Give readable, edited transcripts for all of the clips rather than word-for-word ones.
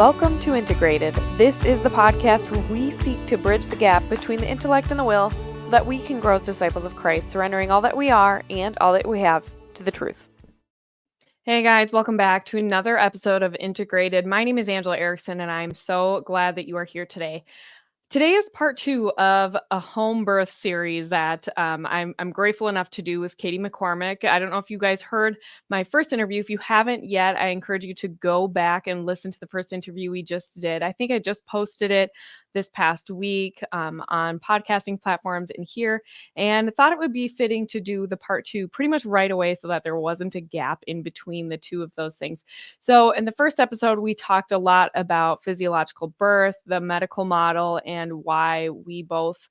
Welcome to Integrated. This is the podcast where we seek to bridge the gap between the intellect and the will so that we can grow as disciples of Christ, surrendering all that we are and all that we have to the truth. Hey guys, welcome back to another episode of Integrated. My name is Angela Erickson, and I'm so glad that you are here today. Today is part 2 of a home birth series that I'm grateful enough to do with Katie McCormick. I don't know if you guys heard my first interview. If you haven't yet, I encourage you to go back and listen to the first interview we just did. I think I just posted it this past week on podcasting platforms in here, and thought it would be fitting to do the part 2 pretty much right away so that there wasn't a gap in between the two of those things. So in the first episode, we talked a lot about physiological birth, the medical model, and why we both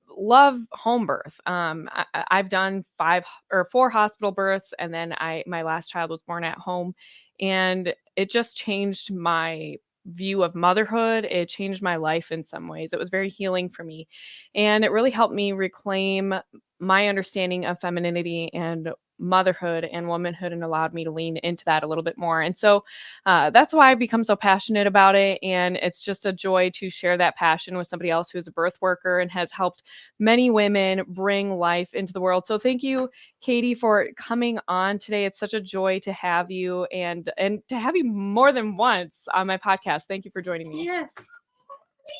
love home birth. I've done 4 hospital births, and then my last child was born at home, and it just changed my view of motherhood. It changed my life in some ways. It was very healing for me, and it really helped me reclaim my understanding of femininity and motherhood and womanhood, and allowed me to lean into that a little bit more. And so that's why I've become so passionate about it. And it's just a joy to share that passion with somebody else who's a birth worker and has helped many women bring life into the world. So thank you, Katie, for coming on today. It's such a joy to have you, and to have you more than once on my podcast. Thank you for joining me. Yes.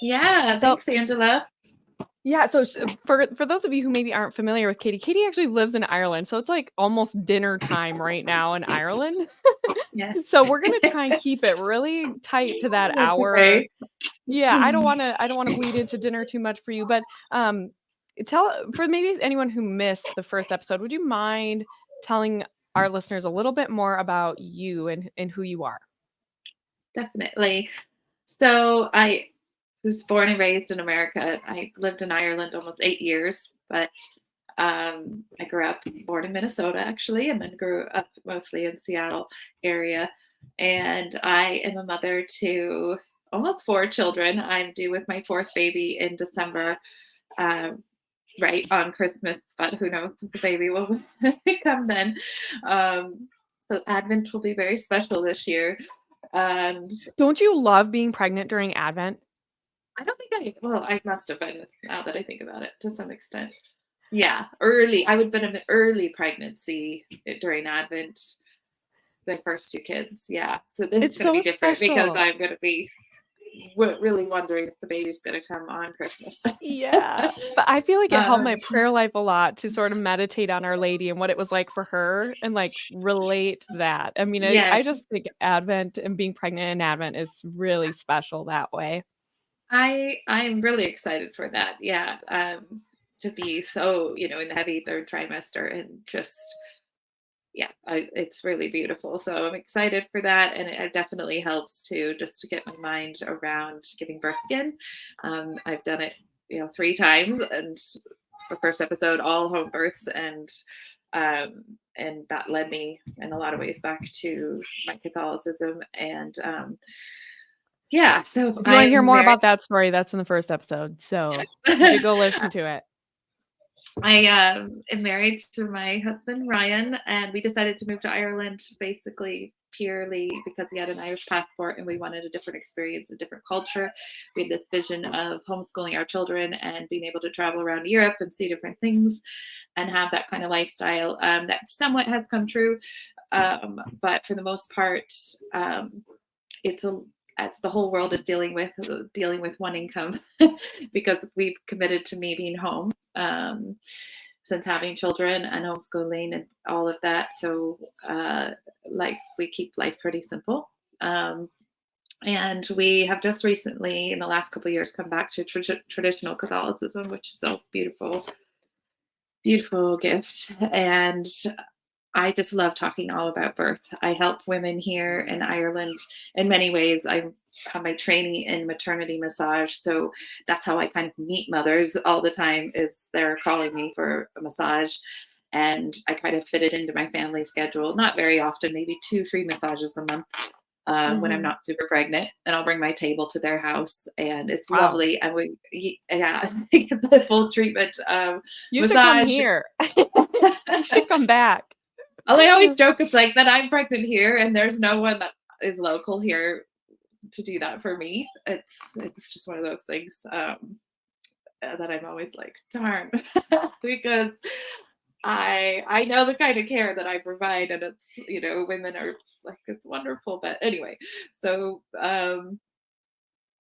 Yeah. Thanks, Angela. Yeah, so for those of you who maybe aren't familiar with Katie, Katie actually lives in Ireland. So it's like almost dinner time right now in Ireland. Yes. So we're going to try and keep it really tight to that That's hour. okay. Yeah, I don't want to bleed into dinner too much for you, but for maybe anyone who missed the first episode, would you mind telling our listeners a little bit more about you and who you are? Definitely. So I was born and raised in America. I lived in Ireland almost 8 years, but I grew up born in Minnesota, actually, and then grew up mostly in Seattle area. And I am a mother to almost 4 children. I'm due with my 4th baby in December, right on Christmas, but who knows if the baby will come then. So Advent will be very special this year. And don't you love being pregnant during Advent? I don't think I must have been, now that I think about it, to some extent. Yeah, early. I would have been an early pregnancy during Advent, the first 2 kids. Yeah. So this is going to be different because I'm going to be really wondering if the baby's going to come on Christmas. Yeah. But I feel like it helped my prayer life a lot to sort of meditate on Our Lady and what it was like for her and like relate that. I mean, Yes. I just think Advent and being pregnant in Advent is really special that way. I'm really excited for that. Yeah. To be so, in the heavy 3rd trimester, and just, yeah, it's really beautiful. So I'm excited for that. And it definitely helps to get my mind around giving birth again. I've done it, 3 times, and the first episode, all home births. And that led me in a lot of ways back to my Catholicism. And, yeah, so if you want to hear more about that story, that's in the first episode. So yes. You should go listen to it. I am married to my husband, Ryan, and we decided to move to Ireland basically purely because he had an Irish passport and we wanted a different experience, a different culture. We had this vision of homeschooling our children and being able to travel around Europe and see different things and have that kind of lifestyle. That somewhat has come true, but for the most part, as the whole world is dealing with one income because we've committed to me being home since having children and homeschooling and all of that. So we keep life pretty simple. And we have just recently, in the last couple of years, come back to traditional Catholicism, which is a beautiful, beautiful gift. And I just love talking all about birth. I help women here in Ireland in many ways. I have my training in maternity massage. So that's how I kind of meet mothers all the time, is they're calling me for a massage. And I try to fit it into my family schedule. Not very often, maybe 2-3 massages a month when I'm not super pregnant. And I'll bring my table to their house, and it's lovely. And we get the full treatment. You massage. Should come here. You should come back. I always joke, it's like that I'm pregnant here and there's no one that is local here to do that for me. It's just one of those things that I'm always like, darn, because I know the kind of care that I provide, and it's, women are like, it's wonderful. But anyway, so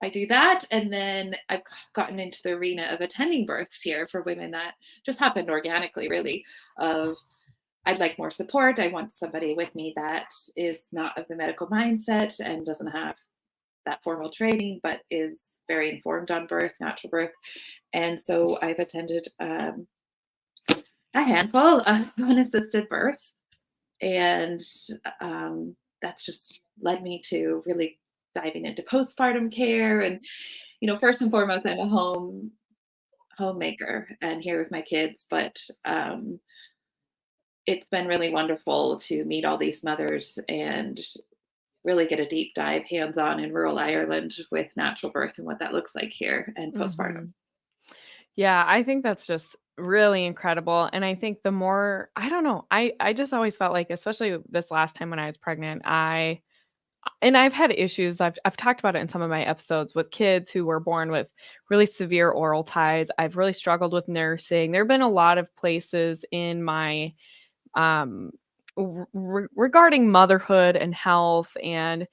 I do that, and then I've gotten into the arena of attending births here for women. That just happened organically, really. Of I'd like more support. I want somebody with me that is not of the medical mindset and doesn't have that formal training, but is very informed on birth, natural birth. And so I've attended a handful of unassisted births, and that's just led me to really diving into postpartum care. And first and foremost, I'm a homemaker and here with my kids, but it's been really wonderful to meet all these mothers and really get a deep dive hands-on in rural Ireland with natural birth and what that looks like here and postpartum. Yeah, I think that's just really incredible. And I think the more, I don't know, I just always felt like, especially this last time when I was pregnant, and I've had issues. I've talked about it in some of my episodes with kids who were born with really severe oral ties. I've really struggled with nursing. There have been a lot of places in my regarding motherhood and health and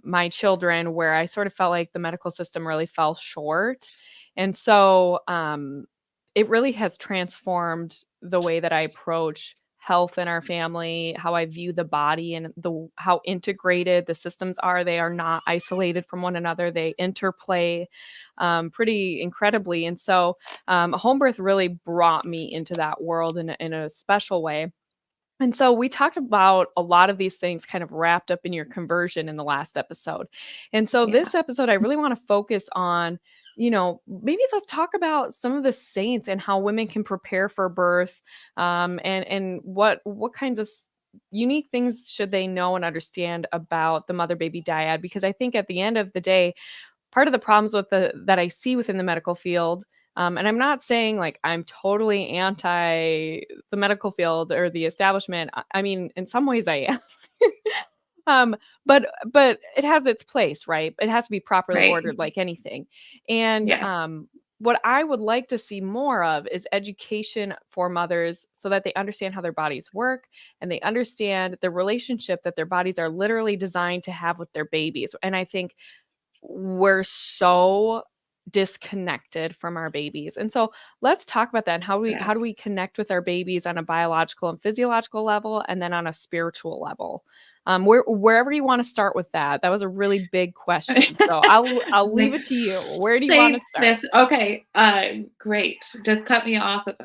my children where I sort of felt like the medical system really fell short. And so it really has transformed the way that I approach health in our family, how I view the body, and how integrated the systems are. They are not isolated from one another. They interplay pretty incredibly. And so home birth really brought me into that world in a special way. And so we talked about a lot of these things kind of wrapped up in your conversion in the last episode. And so this episode, I really want to focus on, maybe let's talk about some of the saints and how women can prepare for birth, and what kinds of unique things should they know and understand about the mother baby dyad. Because I think at the end of the day, part of the problems with that I see within the medical field, and I'm not saying like I'm totally anti the medical field or the establishment. I mean, in some ways I am. But it has its place, right? It has to be properly Right. ordered like anything. And Yes. what I would like to see more of is education for mothers so that they understand how their bodies work and they understand the relationship that their bodies are literally designed to have with their babies. And I think we're so disconnected from our babies. And so let's talk about that and how do we connect with our babies on a biological and physiological level, and then on a spiritual level. Wherever you want to start with that. That was a really big question. So I'll leave it to you. Where do you want to start? Okay. Great. Just cut me off if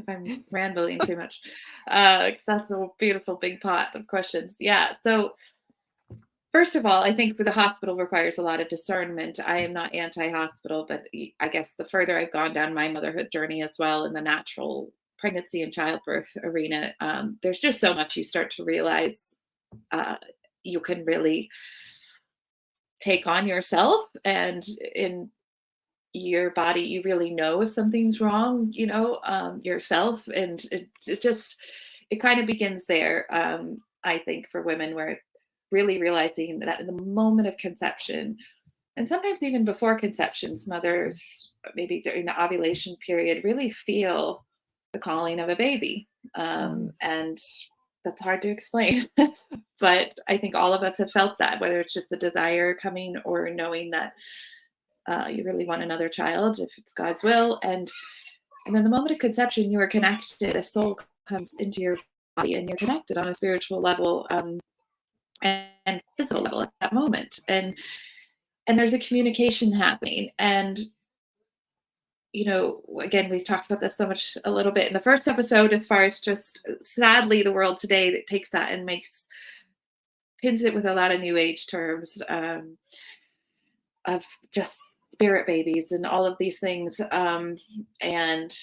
I'm rambling too much. 'Cause that's a beautiful big pot of questions. Yeah. So first of all, I think the hospital requires a lot of discernment. I am not anti-hospital, but I guess the further I've gone down my motherhood journey as well in the natural pregnancy and childbirth arena, there's just so much you start to realize you can really take on yourself, and in your body, you really know if something's wrong, yourself. And it kind of begins there. I think for women, where really realizing that in the moment of conception, and sometimes even before conceptions, mothers, maybe during the ovulation period, really feel the calling of a baby. And that's hard to explain. But I think all of us have felt that, whether it's just the desire coming or knowing that you really want another child, if it's God's will. And then the moment of conception, you are connected. A soul comes into your body, and you're connected on a spiritual level, and physical level at that moment. And there's a communication happening. And again, we've talked about this a little bit in the first episode, as far as just sadly the world today that takes that and pins it with a lot of new age terms, of just spirit babies and all of these things, and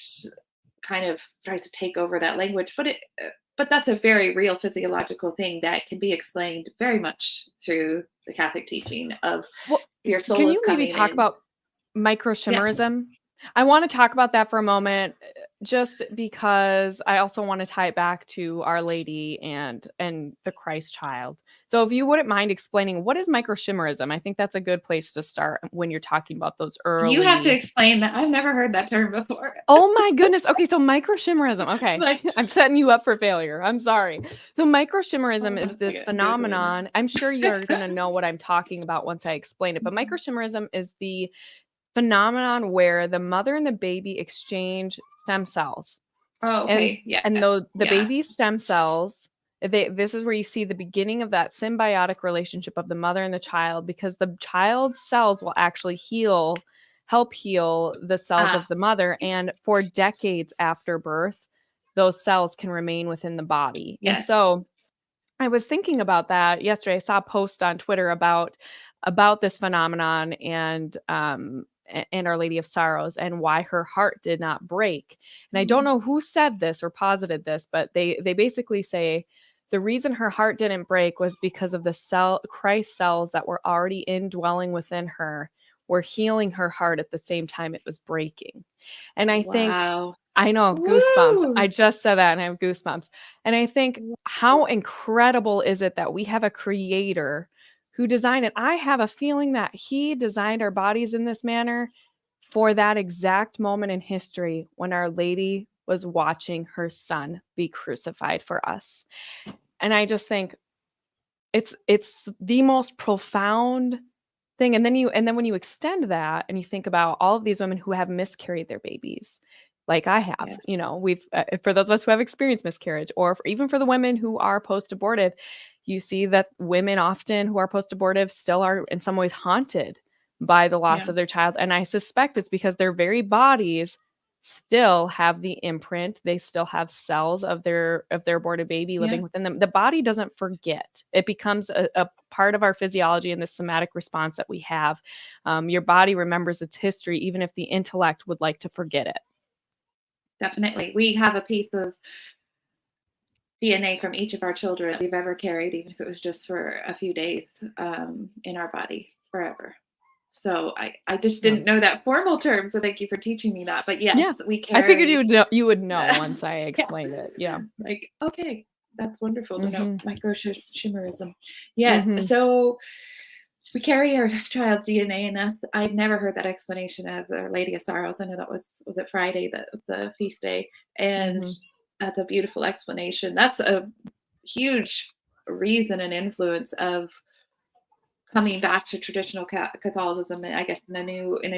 kind of tries to take over that language. But that's a very real physiological thing that can be explained very much through the Catholic teaching of your soul is coming in. Can you maybe talk about microchimerism? I want to talk about that for a moment. just because I also want to tie it back to Our Lady and the Christ child. So if you wouldn't mind explaining, what is microchimerism? I think that's a good place to start when you're talking about those You have to early. explain that. I've never heard that term before. Oh my goodness. Okay, so microchimerism. Okay. Like, I'm setting you up for failure. I'm sorry. So hold microchimerism on is a this second, I'm Googling phenomenon. I'm sure you're going to know what I'm talking about once I explain it, but it. microchimerism is the phenomenon where the mother and the baby exchange stem cells. Oh, And okay. Yes. the Yeah. baby's stem cells, this is where you see the beginning of that symbiotic relationship of the mother and the child, because the child's cells will actually help heal the cells of Ah, the mother. And for decades after birth, those cells can remain within the body. And yes. so I was thinking about that yesterday. I saw a post on Twitter about this phenomenon and Our Lady of Sorrows and why her heart did not break. And I don't know who said this or posited this, but they basically say the reason her heart didn't break was because of the Christ cells that were already indwelling within her were healing her heart at the same time it was breaking. And I think Wow. I know, goosebumps. Woo! I just said that and I have goosebumps. And I think, how incredible is it that we have a creator who designed it? I have a feeling that he designed our bodies in this manner for that exact moment in history when Our Lady was watching her son be crucified for us. And I just think it's the most profound thing. And then when you extend that and you think about all of these women who have miscarried their babies, like I have, Yes. we've for those of us who have experienced miscarriage, or even for the women who are post-abortive, you see that women often who are post-abortive still are in some ways haunted by the loss Yeah. of their child. And I suspect it's because their very bodies still have the imprint. They still have cells of their aborted baby Yeah. living within them. The body doesn't forget. It becomes a part of our physiology and the somatic response that we have. Your body remembers its history, even if the intellect would like to forget it. Definitely. We have a piece of DNA from each of our children that we've ever carried, even if it was just for a few days, in our body forever. So I just Yeah. didn't know that formal term. So thank you for teaching me that. But Yeah. yes, we I figured carry. you would know once I Yeah. explained it. Yeah. Like, okay, that's wonderful to know. Mm-hmm. Microchimerism. Yes. Mm-hmm. So we carry our child's DNA in us. I'd never heard that explanation of Our Lady of Sorrows. I know that was it Friday, that was the feast day. And Mm-hmm. that's a beautiful explanation. That's a huge reason and influence of coming back to traditional Catholicism, I guess in a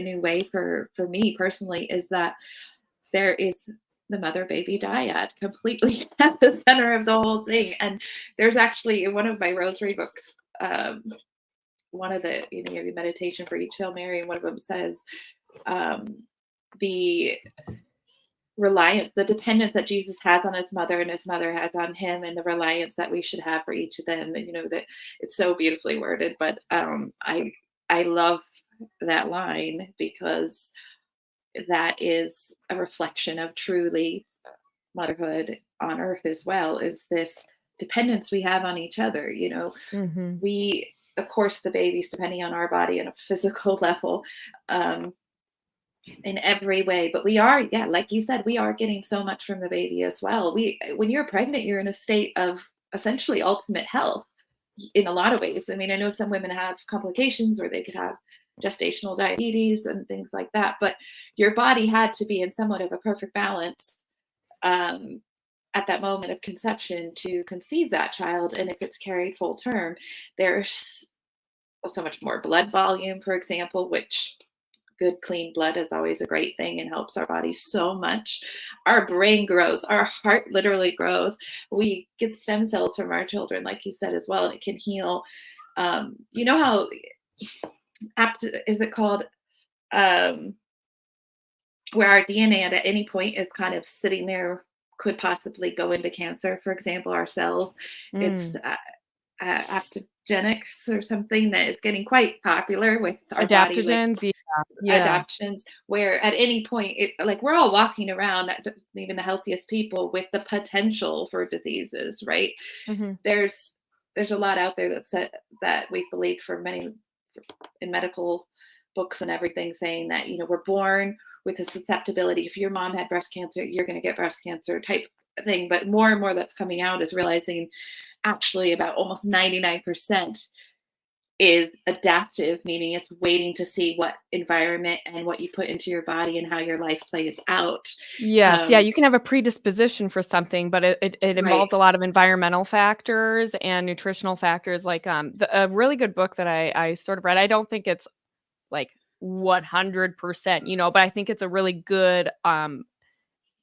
new way for me personally, is that there is the mother baby dyad completely at the center of the whole thing. And there's actually in one of my rosary books, one of the you have meditation for each Hail Mary, and one of them says the reliance, the dependence that Jesus has on his mother and his mother has on him, and the reliance that we should have for each of them. And that it's so beautifully worded, but I love that line because that is a reflection of truly motherhood on earth as well, is this dependence we have on each other. Mm-hmm. We, of course, the baby's depending on our body on a physical level, in every way, but we are, yeah, like you said, we are getting so much from the baby as well. When you're pregnant, you're in a state of essentially ultimate health in a lot of ways. I mean, I know some women have complications or they could have gestational diabetes and things like that, but your body had to be in somewhat of a perfect balance at that moment of conception to conceive that child. And if it's carried full term, there's so much more blood volume, for example, which good clean blood is always a great thing and helps our body so much. Our brain grows, our heart literally grows. We get stem cells from our children, like you said as well, and it can heal. You know how apt is it called, where our DNA at any point is kind of sitting there, could possibly go into cancer, for example, our cells. It's aptogenics or something that is getting quite popular with our body, like Adaptogens. Yeah. Yeah. adaptions, where at any point like we're all walking around, even the healthiest people, with the potential for diseases, right? Mm-hmm. There's a lot out there that said that we've believed for many in medical books and everything, saying that we're born with a susceptibility. If your mom had breast cancer, you're going to get breast cancer type thing. But more and more that's coming out is realizing actually about almost 99% is adaptive, meaning it's waiting to see what environment and what you put into your body and how your life plays out. Yes, yeah, you can have a predisposition for something, but it involves Right. a lot of environmental factors and nutritional factors. Like, a really good book that I sort of read. I don't think it's like 100%, but I think it's a really good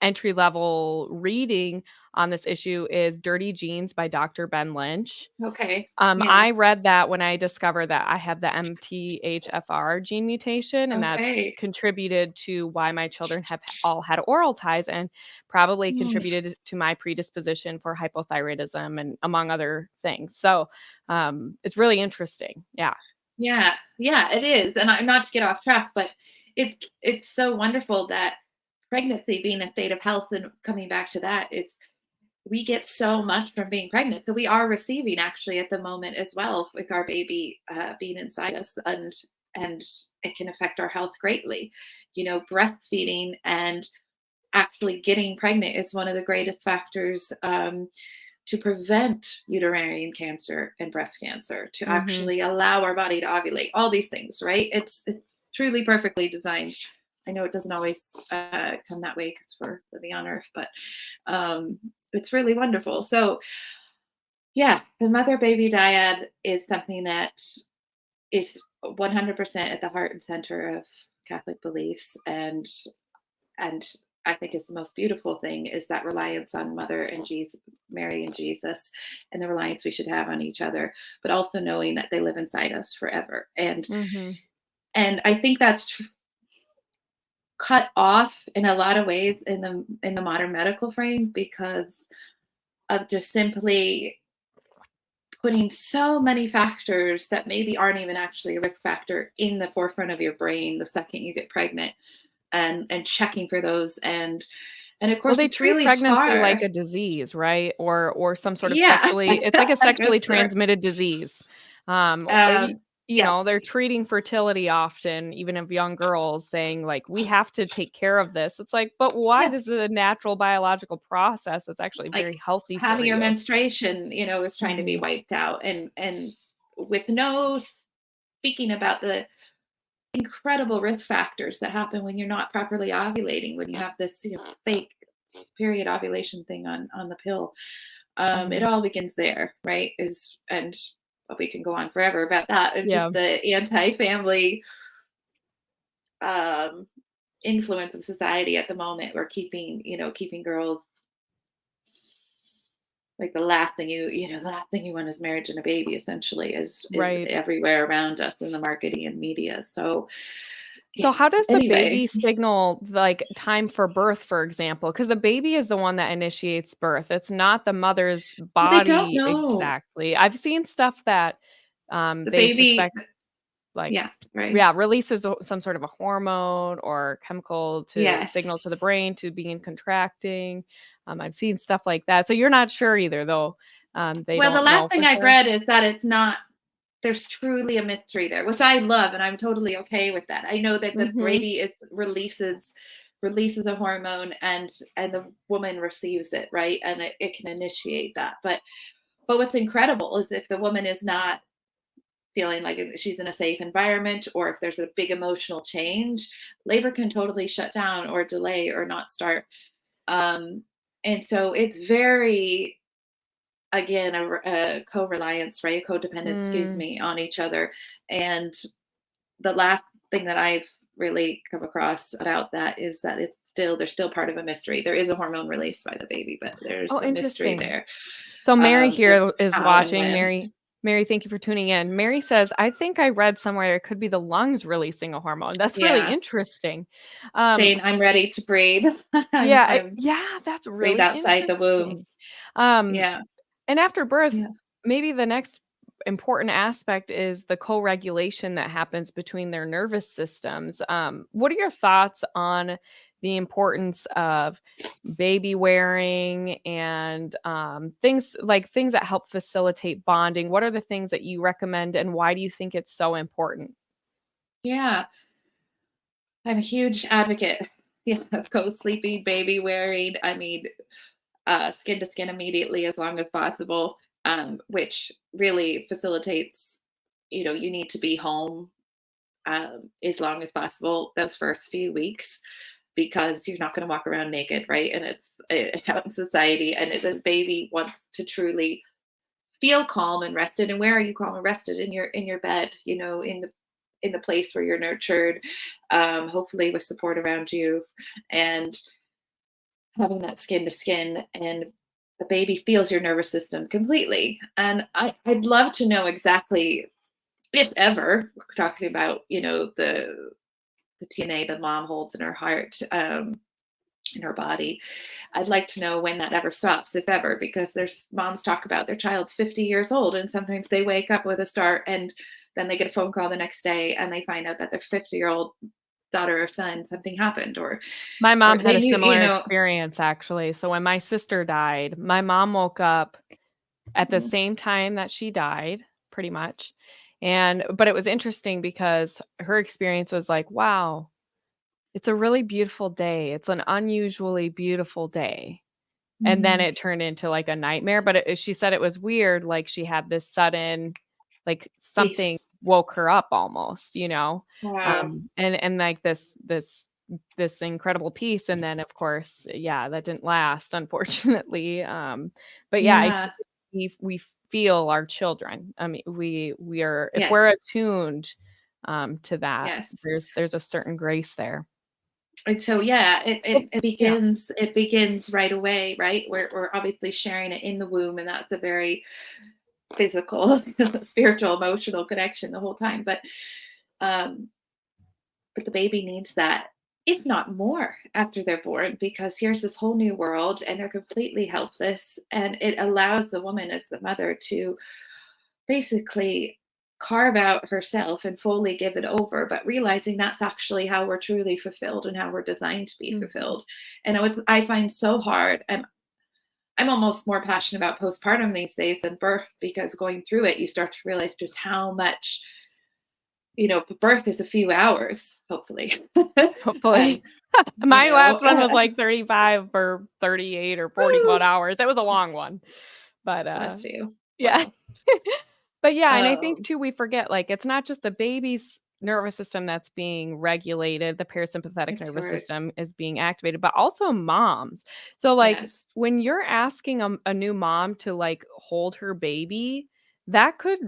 entry level reading on this issue is Dirty Genes by Dr. Ben Lynch. Okay. Yeah. I read that when I discovered that I have the MTHFR gene mutation, and that's Okay. contributed to why my children have all had oral ties and probably Mm. contributed to my predisposition for hypothyroidism and among other things. So it's really interesting. Yeah. Yeah. Yeah, it is. And I'm not to get off track, but it's so wonderful that pregnancy being a state of health, and coming back to that, it's we get so much from being pregnant. So we are receiving actually at the moment as well with our baby being inside us, and it can affect our health greatly. Breastfeeding and actually getting pregnant is one of the greatest factors to prevent uterine cancer and breast cancer, to Mhm. actually allow our body to ovulate, all these things, right? It's truly perfectly designed. I know it doesn't always come that way because we're living on Earth, but it's really wonderful. So, yeah, the mother baby dyad is something that is 100% at the heart and center of Catholic beliefs, and I think is the most beautiful thing is that reliance on Mother and Jesus, Mary and Jesus, and the reliance we should have on each other, but also knowing that they live inside us forever. And Mhm. and I think that's cut off in a lot of ways in the modern medical frame because of just simply putting so many factors that maybe aren't even actually a risk factor in the forefront of your brain the second you get pregnant, and checking for those, and of Well, course they it's treat really pregnancy like hard. a disease, right? Or some sort of Yeah. sexually it's like a sexually Just start. transmitted disease. um yes. They're treating fertility often, even of young girls, saying like, "We have to take care of this." It's like, but why? This is Yes. a natural biological process that's actually Like very healthy for having your you. menstruation, is trying to be Mhm. wiped out, and with no speaking about the incredible risk factors that happen when you're not properly ovulating, when you have this fake period ovulation thing on the pill. It Mhm. all begins there, right? Is and we can go on forever about that, and Yeah. just the anti-family um influence of society at the moment. We're keeping girls, like the last thing you want is marriage and a baby, essentially, is Right. everywhere around us in the marketing and media. So So yeah. how does the Anyway. baby signal, like, time for birth, for example? Because the baby is the one that initiates birth. It's not the mother's Well, they don't body know. exactly. I've seen stuff that, The they baby. suspect, like, Yeah, right. yeah, releases some sort of a hormone or chemical to signal to the Yes. brain to begin contracting. I've seen stuff like that. So you're not sure either, though, they Well, the don't last know thing for I've sure? read is that there's truly a mystery there, which I love, and I'm totally okay with that. I know that the Mhm. baby is releases a hormone, and the woman receives it, right? And it can initiate that. But what's incredible is if the woman is not feeling like she's in a safe environment, or if there's a big emotional change, labor can totally shut down or delay or not start. Um, and so it's very, again, a co-reliance, right? A codependence, excuse Mm. me, on each other. And the last thing that I've really come across about that is that they're still part of a mystery. There is a hormone released by the baby, but there's Oh, a mystery interesting. there, So Mary of here is how and watching. when. Mary, thank you for tuning in. Mary says, "I think I read somewhere it could be the lungs releasing a hormone." That's really Yeah, interesting. Um, saying I'm ready to breathe. I'm yeah, that's breathe really outside the womb. interesting. Um, Yeah, and after birth, yeah. maybe the next important aspect is the co-regulation that happens between their nervous systems. What are your thoughts on the importance of baby wearing and things that help facilitate bonding? What are the things that you recommend, and why do you think it's so important? Yeah. I'm a huge advocate, yeah, of co-sleeping, baby wearing. I mean, skin to skin immediately as long as possible, which really facilitates, you need to be home as long as possible those first few weeks because you're not going to walk around naked, right? And out in society, and the baby wants to truly feel calm and rested. And where are you calm and rested? In your bed, in the place where you're nurtured, hopefully with support around you, and having that skin to skin, and the baby feels your nervous system completely. And I'd love to know exactly, if ever, talking about, the TNA the mom holds in her heart, in her body. I'd like to know when that ever stops, if ever, because there's moms talk about their child's 50 years old and sometimes they wake up with a start and then they get a phone call the next day and they find out that their 50-year-old daughter or son, something happened, My or mom had they a knew, similar experience, actually. So when my sister died, my mom woke up at the same time that she died, pretty much. But it was interesting because her experience was like, wow, it's a really beautiful day. It's an unusually beautiful day. And then Mhm. it turned into like a nightmare. But she said it was weird. Like she had this sudden, like something Peace. woke her up almost, you know? Wow. And like this incredible peace. And then of course, yeah, that didn't last, unfortunately. But yeah, I Yeah. think we feel our children. I mean, we are, if Yes. we're attuned to that, Yes. there's a certain grace there. And so yeah, it, Oh, it, it yeah. begins it begins right away, right? We're obviously sharing it in the womb, and that's a very physical, spiritual, emotional connection the whole time. Um, but the baby needs that, if not more, after they're born, because here's this whole new world and they're completely helpless. And it allows the woman as the mother to basically carve out herself and fully give it over, but realizing that's actually how we're truly fulfilled and how we're designed to be Mhm. fulfilled. And I find so hard. And I'm almost more passionate about postpartum these days than birth, because going through it, you start to realize just how much, birth is a few hours, hopefully. Hopefully. um, My last one was like 35 or 38 or 41 woo, hours. It was a long one. But, bless you. yeah. Wow. But, yeah, and I think Um, too, we forget, like, it's not just the baby's nervous system that's being regulated, the parasympathetic it's nervous hard. system is being activated, but also moms. So, like, Yes. when you're asking a new mom to, like, hold her baby, that could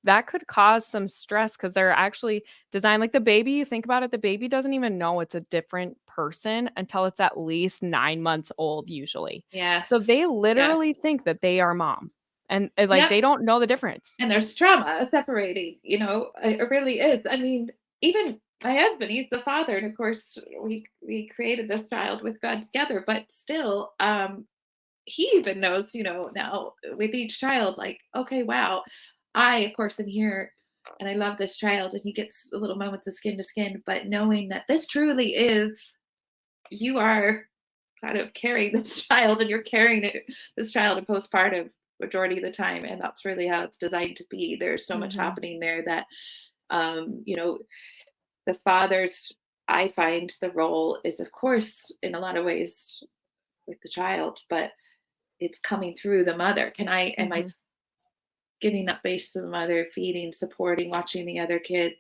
that could cause some stress because 'cause they're actually designed like, the baby, you think about it, the baby doesn't even know it's a different person until it's at least 9 months old usually. So Yes. they Yes. literally think that they are mom, and, like, Yep. they don't know the difference. And there's trauma separating, it really is. I mean, even my husband, he's the father, and of course we created this child with God together, but still, he even knows, now with each child, like, okay, wow, I of course am here and I love this child, and he gets a little moments of skin to skin, but knowing that this truly is, you are kind of carrying this child, and you're carrying this child in postpartum majority of the time, and that's really how it's designed to be. There's so much Mhm. happening there that, um you know the fathers, I find the role is, of course, in a lot of ways with the child, but it's coming through the mother. Am I Mhm. giving that space to the mother, feeding, supporting, watching the other kids,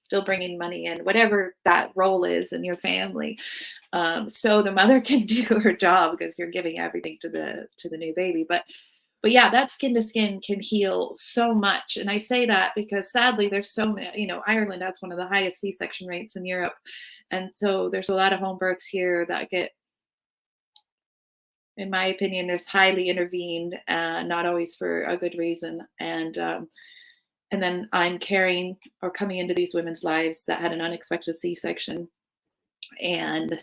still bringing money in, whatever that role is in your family, so the mother can do her job, because you're giving everything to the new baby. But yeah, that skin to skin can heal so much. And I say that because sadly there's so many, Ireland has one of the highest C-section rates in Europe, and so there's a lot of home births here that get, in my opinion, is highly intervened, not always for a good reason. And then I'm carrying, or coming into these women's lives that had an unexpected C-section and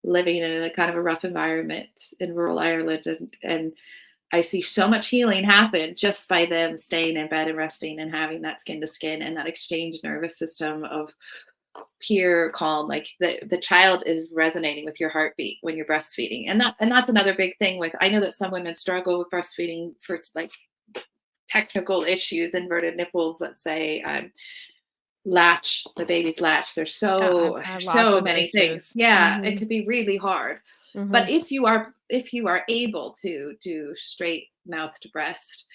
living in a kind of a rough environment in rural Ireland, and I see so much healing happen just by them staying in bed and resting and having that skin to skin and that exchange nervous system of pure calm. Like the child is resonating with your heartbeat when you're breastfeeding. And that's another big thing with, I know that some women struggle with breastfeeding for like technical issues, inverted nipples, let's say, the baby's latch. There's Yeah, I've so had lots so of many things. issues. Yeah, it Mhm. can be really hard. But Mhm. if you are able to do straight mouth to breast,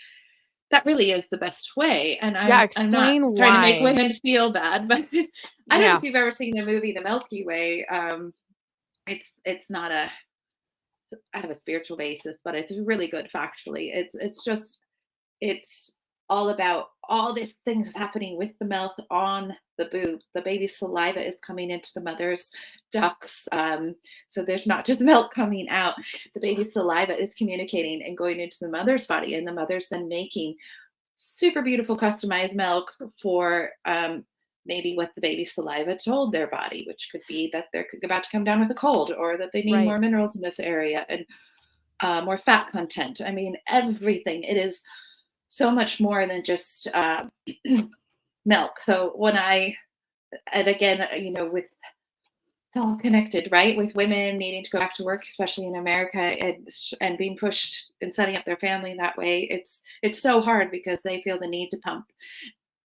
that really is the best way. And Yeah, I'm not explain trying to make why. women feel bad, but I don't know Yeah. if you've ever seen the movie The Milky Way. It's not a I have a spiritual basis, but it's really good factually. It's all about all these things happening with the mouth on the boob. The baby's saliva is coming into the mother's ducts. So there's not just milk coming out. The baby's saliva is communicating and going into the mother's body, and the mother's then making super beautiful customized milk for maybe what the baby's saliva told their body, which could be that they're about to come down with a cold, or that they need Right. more minerals in this area, and more fat content. I mean, everything. It is so much more than just milk. So and again, with it's all connected, right? With women needing to go back to work, especially in America, and being pushed and setting up their family that way. It's so hard because they feel the need to pump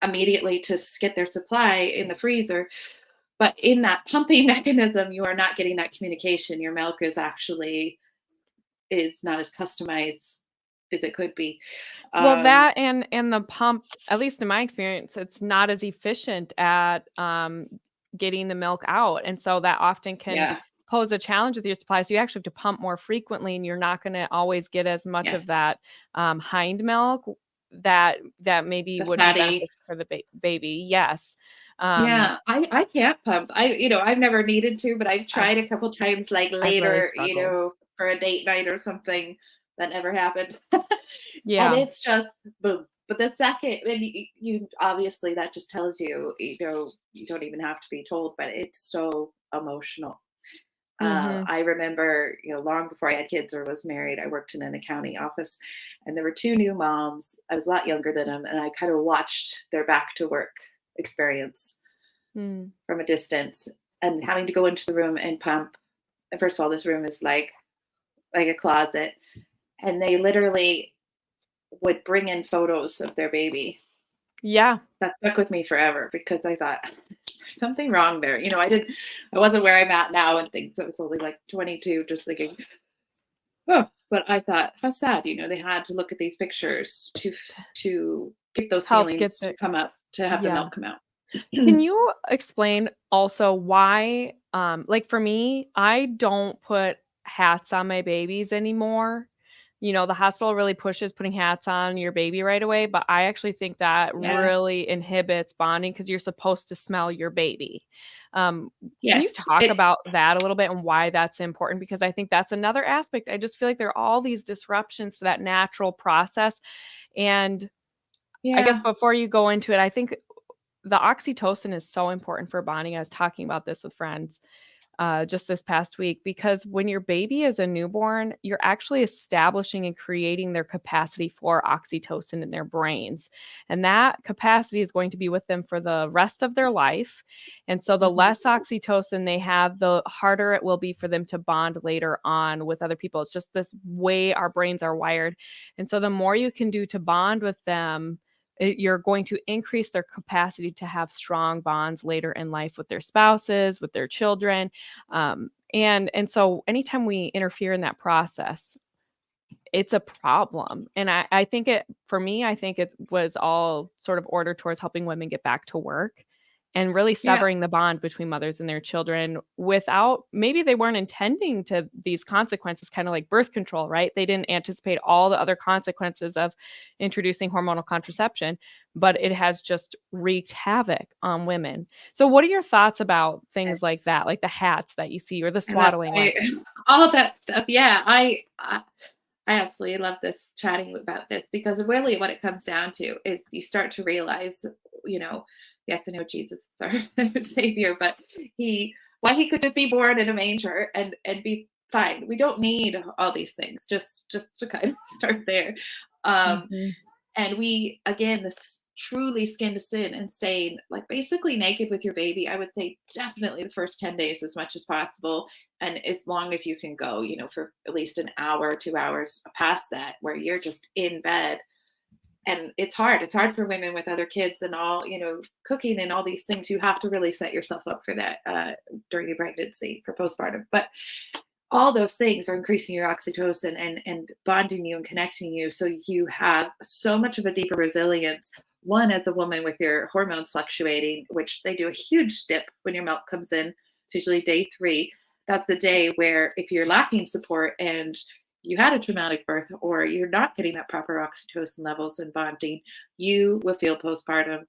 immediately to get their supply in the freezer. But in that pumping mechanism, you are not getting that communication. Your milk is not as customized as it could be. Well, Um, that and the pump, at least in my experience, it's not as efficient at, getting the milk out, and so that often can yeah, pose a challenge with your supply, so you actually have to pump more frequently, and you're not gonna always get as much of yes, that, hind milk that maybe the would be fatty. beneficial for the baby. Yes. Um, Yeah, I can't pump. I've never needed to, but I've I've tried a couple times, like I've really later, struggled. for a date night or something. That never happened. And Yeah. it's just boom. But the second, and you obviously that just tells you, you don't even have to be told, but it's so emotional. Mhm. I remember, long before I had kids or was married, I worked in an accounting office, and there were two new moms. I was a lot younger than them, and I kind of watched their back to work experience Mm. from a distance, and having to go into the room and pump. And first of all, this room is like a closet, and they literally would bring in photos of their baby. Yeah. That stuck with me forever because I thought there's something wrong there. I wasn't where I'm at now and things. I was only like 22, just thinking, oh, but I thought, how sad. They had to look at these pictures to get those Help get feelings to the come up, to have the Yeah. milk come out. Can you explain also why, like for me, I don't put hats on my babies anymore. The hospital really pushes putting hats on your baby right away, but I actually think that Yeah. really inhibits bonding because you're supposed to smell your baby. Um, can you Yes. talk about that a little bit and why that's important? Because I think that's another aspect. I just feel like there are all these disruptions to that natural process. And I guess Yeah. before you go into it, I think the oxytocin is so important for bonding. I was talking about this with friends just this past week because when your baby is a newborn, you're actually establishing and creating their capacity for oxytocin in their brains. And that capacity is going to be with them for the rest of their life. And so the Mhm. less oxytocin they have, the harder it will be for them to bond later on with other people. It's just this way our brains are wired. And so the more you can do to bond with them, you're going to increase their capacity to have strong bonds later in life with their spouses, with their children. And so anytime we interfere in that process, it's a problem. And I think it for me, I think it was all sort of ordered towards helping women get back to work and really Yeah. severing the bond between mothers and their children without maybe they weren't intending to these consequences, kind of like birth control, right? They didn't anticipate all the other consequences of introducing hormonal contraception, but it has just wreaked havoc on women. So what are your thoughts about things like Yes. that, like the hats that you see or the I love swaddling I like all that stuff. Yeah, I absolutely love this chatting about this because really what it comes down to is you start to realize, you know, yes, I know Jesus is our savior, but he could just be born in a manger and be fine. We don't need all these things. Just to kind of start there. Um, Mhm. and we again this truly skin to skin and staying like basically naked with your baby, I would say definitely the first 10 days as much as possible, and as long as you can go, for at least an hour 2 hours past that where you're just in bed and it's hard. It's hard for women with other kids and all, cooking and all these things. You have to really set yourself up for that during your pregnancy for postpartum. But all those things are increasing your oxytocin and bonding you and connecting you. So you have so much of a deeper resilience. One, as a woman with your hormones fluctuating, which they do a huge dip when your milk comes in. It's usually day 3. That's the day where if you're lacking support and you had a traumatic birth or you're not getting that proper oxytocin levels and bonding, you will feel postpartum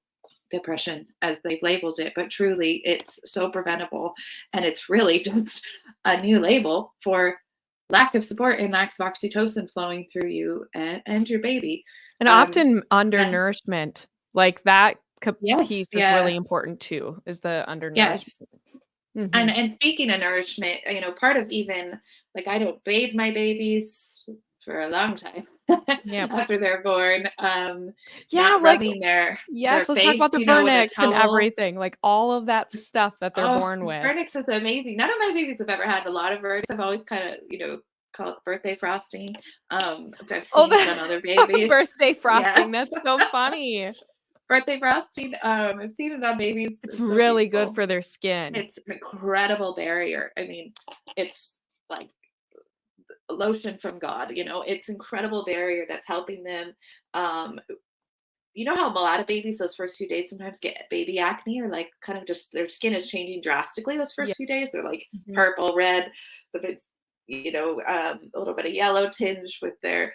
depression, as they've labeled it. But truly, it's so preventable. And it's really just a new label for lack of support and lack of oxytocin flowing through you and your baby. And often undernourishment, like that piece is really important too, is the undernourishment. Yes. And speaking of nourishment, part of even, like, I don't bathe my babies for a long time after they're born. Rubbing their let's face, talk about the vernix and everything, like all of that stuff that they're born with. Vernix is amazing. None of my babies have ever had a lot of vernix. I've always kind of, call it birthday frosting. I've seen it on other babies. Birthday frosting, that's so funny. Birthday frosting. I've seen it on babies. It's really good for their skin. It's an incredible barrier. I mean, it's like lotion from God, it's incredible barrier that's helping them. You know how a lot of babies those first few days sometimes get baby acne, or like kind of just their skin is changing drastically those first few days. They're like purple, red, sometimes, a little bit of yellow tinge with their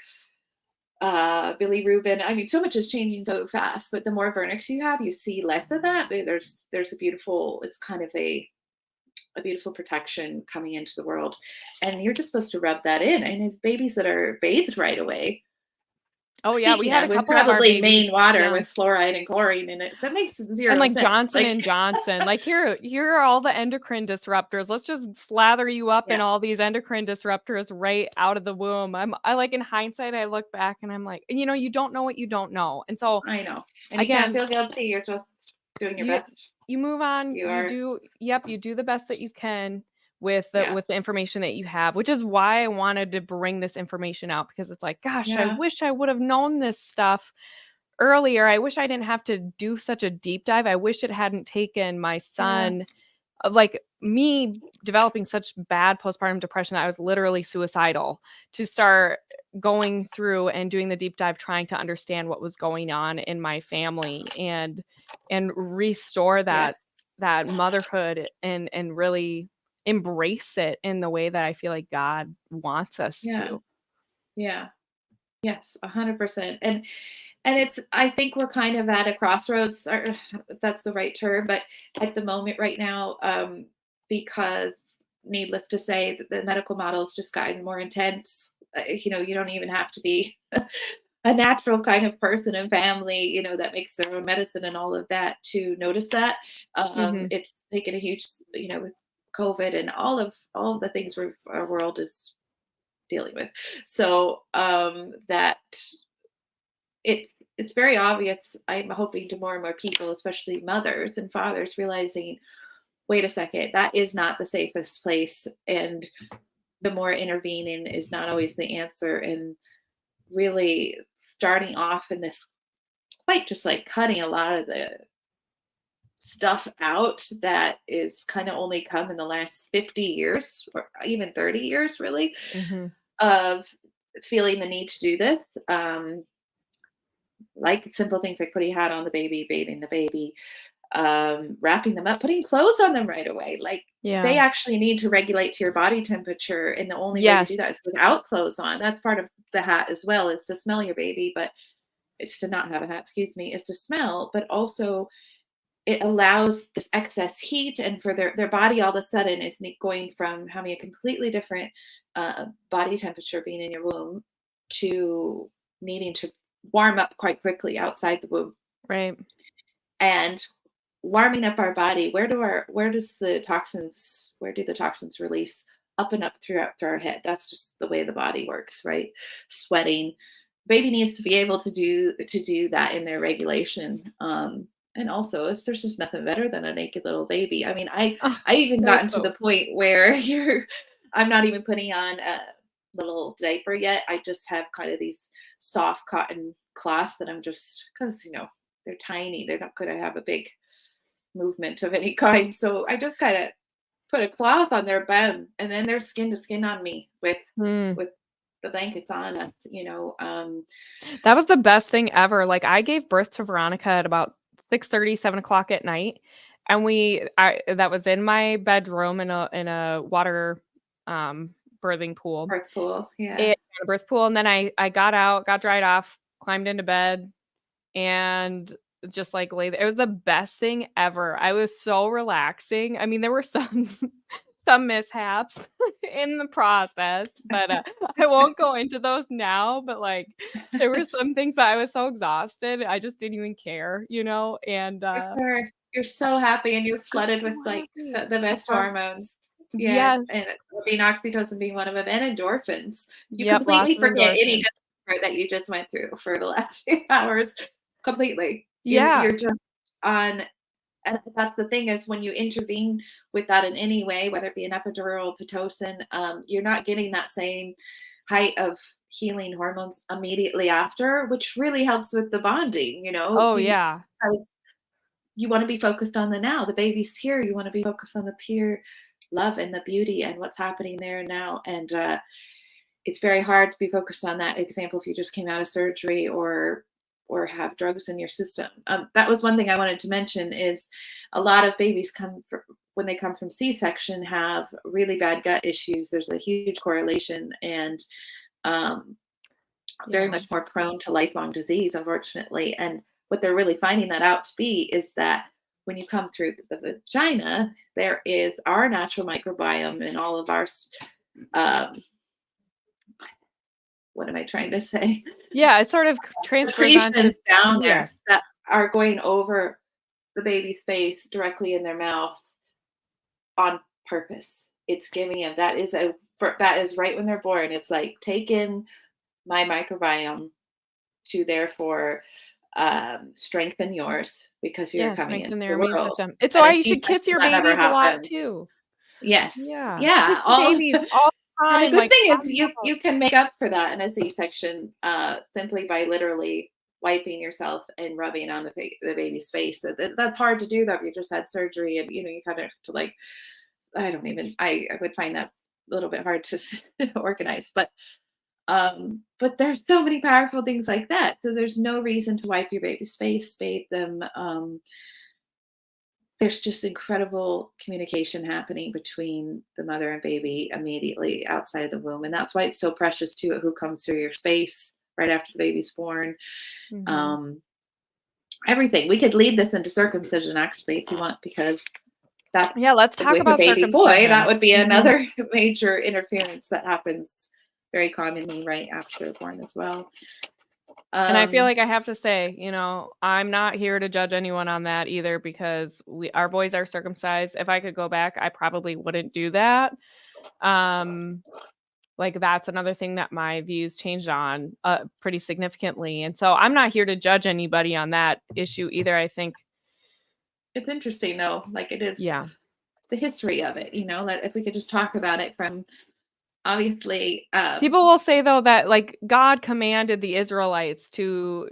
bilirubin. I mean, so much is changing so fast, but the more vernix you have, you see less of that. There's a beautiful, it's kind of a beautiful protection coming into the world, and you're just supposed to rub that in. And if babies that are bathed right away, we had a couple probably of our babies, main water with fluoride and chlorine in it, so it makes zero and like sense. Johnson & Johnson, like here are all the endocrine disruptors. Let's just slather you up in all these endocrine disruptors right out of the womb. I like, in hindsight, I look back and I'm like, you don't know what you don't know, and so I know, and you can't feel guilty. You're just doing your best. You move on. You do the best that you can with the information that you have, which is why I wanted to bring this information out, because it's like, gosh, I wish I would have known this stuff earlier. I wish I didn't have to do such a deep dive. I wish it hadn't taken my son, like me developing such bad postpartum depression that I was literally suicidal, to start going through and doing the deep dive, trying to understand what was going on in my family and restore that motherhood and really embrace it in the way that I feel like God wants us to. Yeah. Yes, 100%. And it's, I think we're kind of at a crossroads, or if that's the right term, but at the moment right now, because needless to say, the medical model's just gotten more intense. You don't even have to be a natural kind of person and family, that makes their own medicine and all of that to notice that. It's taken a huge, with COVID and all of the things our world is dealing with. So that it's very obvious. I'm hoping to more and more people, especially mothers and fathers, realizing, wait a second, that is not the safest place. And the more intervening is not always the answer. And really starting off in this, quite just like cutting a lot of the stuff out that is kind of only come in the last 50 years or even 30 years, really, of feeling the need to do this. Like simple things like putting a hat on the baby, bathing the baby, wrapping them up, putting clothes on them right away. Like they actually need to regulate to your body temperature. And the only way to do that is without clothes on. That's part of the hat as well, is to smell your baby, but it's to not have a hat, is to smell, but also it allows this excess heat, and for their body all of a sudden is going from having a completely different body temperature being in your womb to needing to warm up quite quickly outside the womb. Right. And warming up our body, where do the toxins release? Up and up through our head. That's just the way the body works, right? Sweating. Baby needs to be able to do that in their regulation. And also, there's just nothing better than a naked little baby. I mean, I even gotten to the point where I'm not even putting on a little diaper yet. I just have kind of these soft cotton cloths that I'm just, because, they're tiny. They're not going to have a big movement of any kind. So I just kind of put a cloth on their bed, and then they're skin to skin on me Mm. with the blankets on us, That was the best thing ever. Like, I gave birth to Veronica at about 6:30, 7 o'clock at night, and that was in my bedroom in a water, birthing pool. birth pool. Yeah. And a birth pool, and then I got out, got dried off, climbed into bed, and just, like, lay there. It was the best thing ever. I was so relaxing. I mean, there were some some mishaps in the process, but, I won't go into those now, but, like, there were some things, but I was so exhausted, I just didn't even care, and, You're so happy, and you're I'm flooded with, so like, happy. the best Uh-huh. hormones. Yeah, Yes. and being oxytocin being one of them, and endorphins. You Yep, lots completely of forget any endorphins. discomfort that you just went through for the last few hours, completely. You're Yeah. just on, and that's the thing, is when you intervene with that in any way, whether it be an epidural, Pitocin, you're not getting that same height of healing hormones immediately after, which really helps with the bonding, Oh, you yeah. because you want to be focused on the now. The baby's here. You want to be focused on the pure love and the beauty and what's happening there and now. And it's very hard to be focused on that example if you just came out of surgery or have drugs in your system. That was one thing I wanted to mention, is a lot of babies when they come from C-section have really bad gut issues. There's a huge correlation, and um, very Yeah. much more prone to lifelong disease, unfortunately. And what they're really finding that out to be is that when you come through the vagina, there is our natural microbiome and all of our, um, what am I trying to say? Yeah, it sort of transfers onto. Secretions down there Yes. that are going over the baby's face directly in their mouth on purpose. It's giving them, that is right when they're born. It's like, take in my microbiome to therefore strengthen yours because you're Yeah, coming strengthen into their the immune world. system. It's At a why you should C-section, kiss your that never babies a lot happens. too. Yes. Yeah. Kiss Yeah. your All babies all the and the time, good like, thing talk is about. you can make up for that in a C-section simply by literally wiping yourself and rubbing on the baby's face. So that's hard to do though if you just had surgery, and you kind of have to, like, I would find that a little bit hard to organize, but there's so many powerful things like that. So there's no reason to wipe your baby's face, bathe them. There's just incredible communication happening between the mother and baby immediately outside of the womb. And that's why it's so precious to who comes through your space right after the baby's born. Mhm. Um, Everything. We could lead this into circumcision, actually, if you want, because that's, Yeah, let's talk with a about baby boy, that circumcision. would be Mhm. another major interference that happens very commonly right after born as well. And I feel Um, like I have to say, I'm not here to judge anyone on that either, because our boys are circumcised. If I could go back, I probably wouldn't do that. Um, like, that's another thing that my views changed on pretty significantly. And so I'm not here to judge anybody on that issue either. I think, it's interesting though, like, it is yeah. the history of it, that if we could just talk about it from, obviously, People will say though that, like, God commanded the Israelites to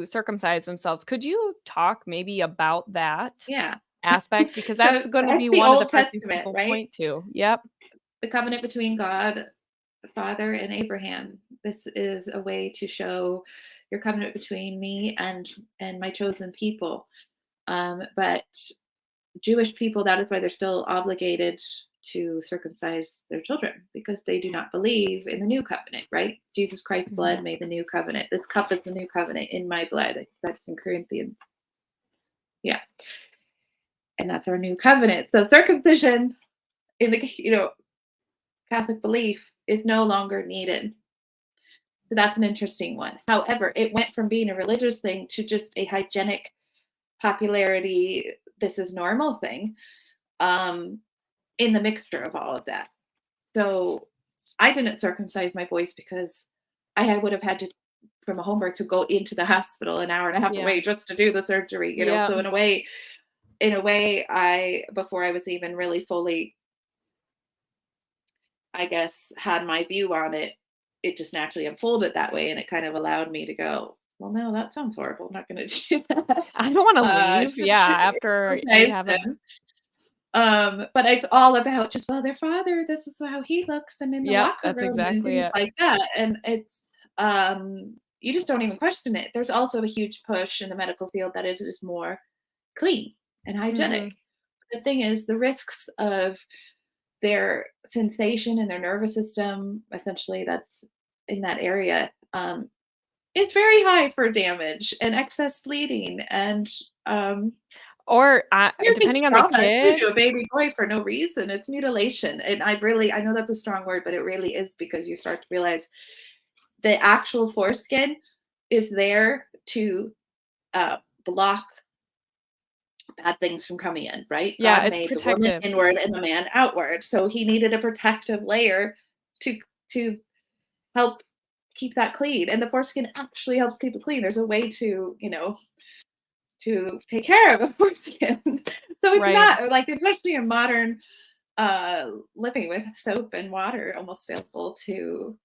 circumcise themselves. Could you talk maybe about that yeah. aspect? Because that's So going to that's be the one of the Old first things Testament, people right? point to. Yep. The covenant between God the Father and Abraham. This is a way to show your covenant between me and my chosen people. But Jewish people, that is why they're still obligated to circumcise their children, because they do not believe in the new covenant, right? Jesus Christ's blood Mhm. made the new covenant. This cup is the new covenant in my blood. That's in Corinthians. Yeah. And that's our new covenant. So circumcision in the Catholic belief is no longer needed. So that's an interesting one. However, it went from being a religious thing to just a hygienic popularity, this is normal thing, um, in the mixture of all of that. So I didn't circumcise my boys because would have had to, from a home birth, to go into the hospital an hour and a half Yeah. away just to do the surgery, Yeah. So in a way, before I was even really fully, I guess, had my view on it, it just naturally unfolded that way, and it kind of allowed me to go. well, no, that sounds horrible. I'm not going to do that. I don't want to leave. Yeah, Should after you recognize have a them. But it's all about just, well, their father, this is how he looks, and in the Yep, locker that's room and exactly things it. like that. And it's you just don't even question it. There's also a huge push in the medical field that it is more clean and hygienic. Mhm. The thing is, the risks of their sensation and their nervous system, essentially, that's in that area, it's very high for damage and excess bleeding and Or, parenting depending on the trauma too kid. to a baby boy for no reason. It's mutilation. And I know that's a strong word, but it really is, because you start to realize the actual foreskin is there to block bad things from coming in, right? Yeah, God it's made the woman protective. inward and the man outward. So he needed a protective layer to to help keep that clean. And the foreskin actually helps keep it clean. There's a way to, to take care of a foreskin. So it's Right. not like, especially in modern living with soap and water almost available to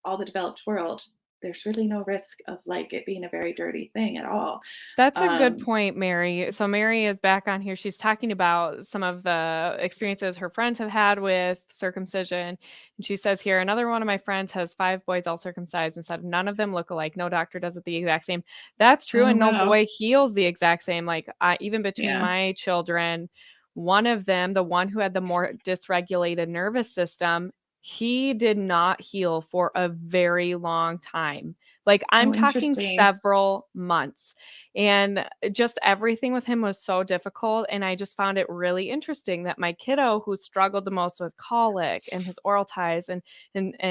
all the developed world, there's really no risk of like it being a very dirty thing at all. That's a good Um, point, Mary. So Mary is back on here. She's talking about some of the experiences her friends have had with circumcision. And she says here, another one of my friends has 5 boys all circumcised and said none of them look alike. No doctor does it the exact same. That's true. oh And no wow. boy heals the exact same. Like even between Yeah. my children, one of them, the one who had the more dysregulated nervous system, he did not heal for a very long time. Like I'm Oh, talking interesting. several months. And just everything with him was so difficult, and I just found it really interesting that my kiddo who struggled the most with colic and his oral ties and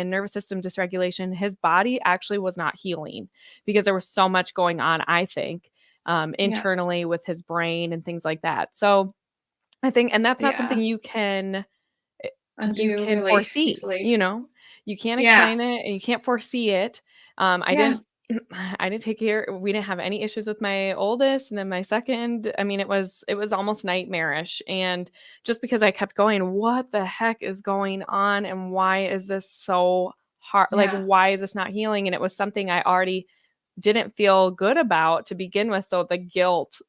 nervous system dysregulation, his body actually was not healing because there was so much going on, I think, Yeah. internally with his brain and things like that. So, I think and that's not something Yeah. you Undo can really foresee, easily. you know? You can't Yeah. explain it and you can't foresee it. I Yeah. didn't I didn't take care we didn't have any issues with my oldest and then my second. I mean, it was almost nightmarish, and just because I kept going, "What the heck is going on and why is this so hard? Like, Yeah. why is this not healing?" And it was something I already didn't feel good about to begin with, so the guilt,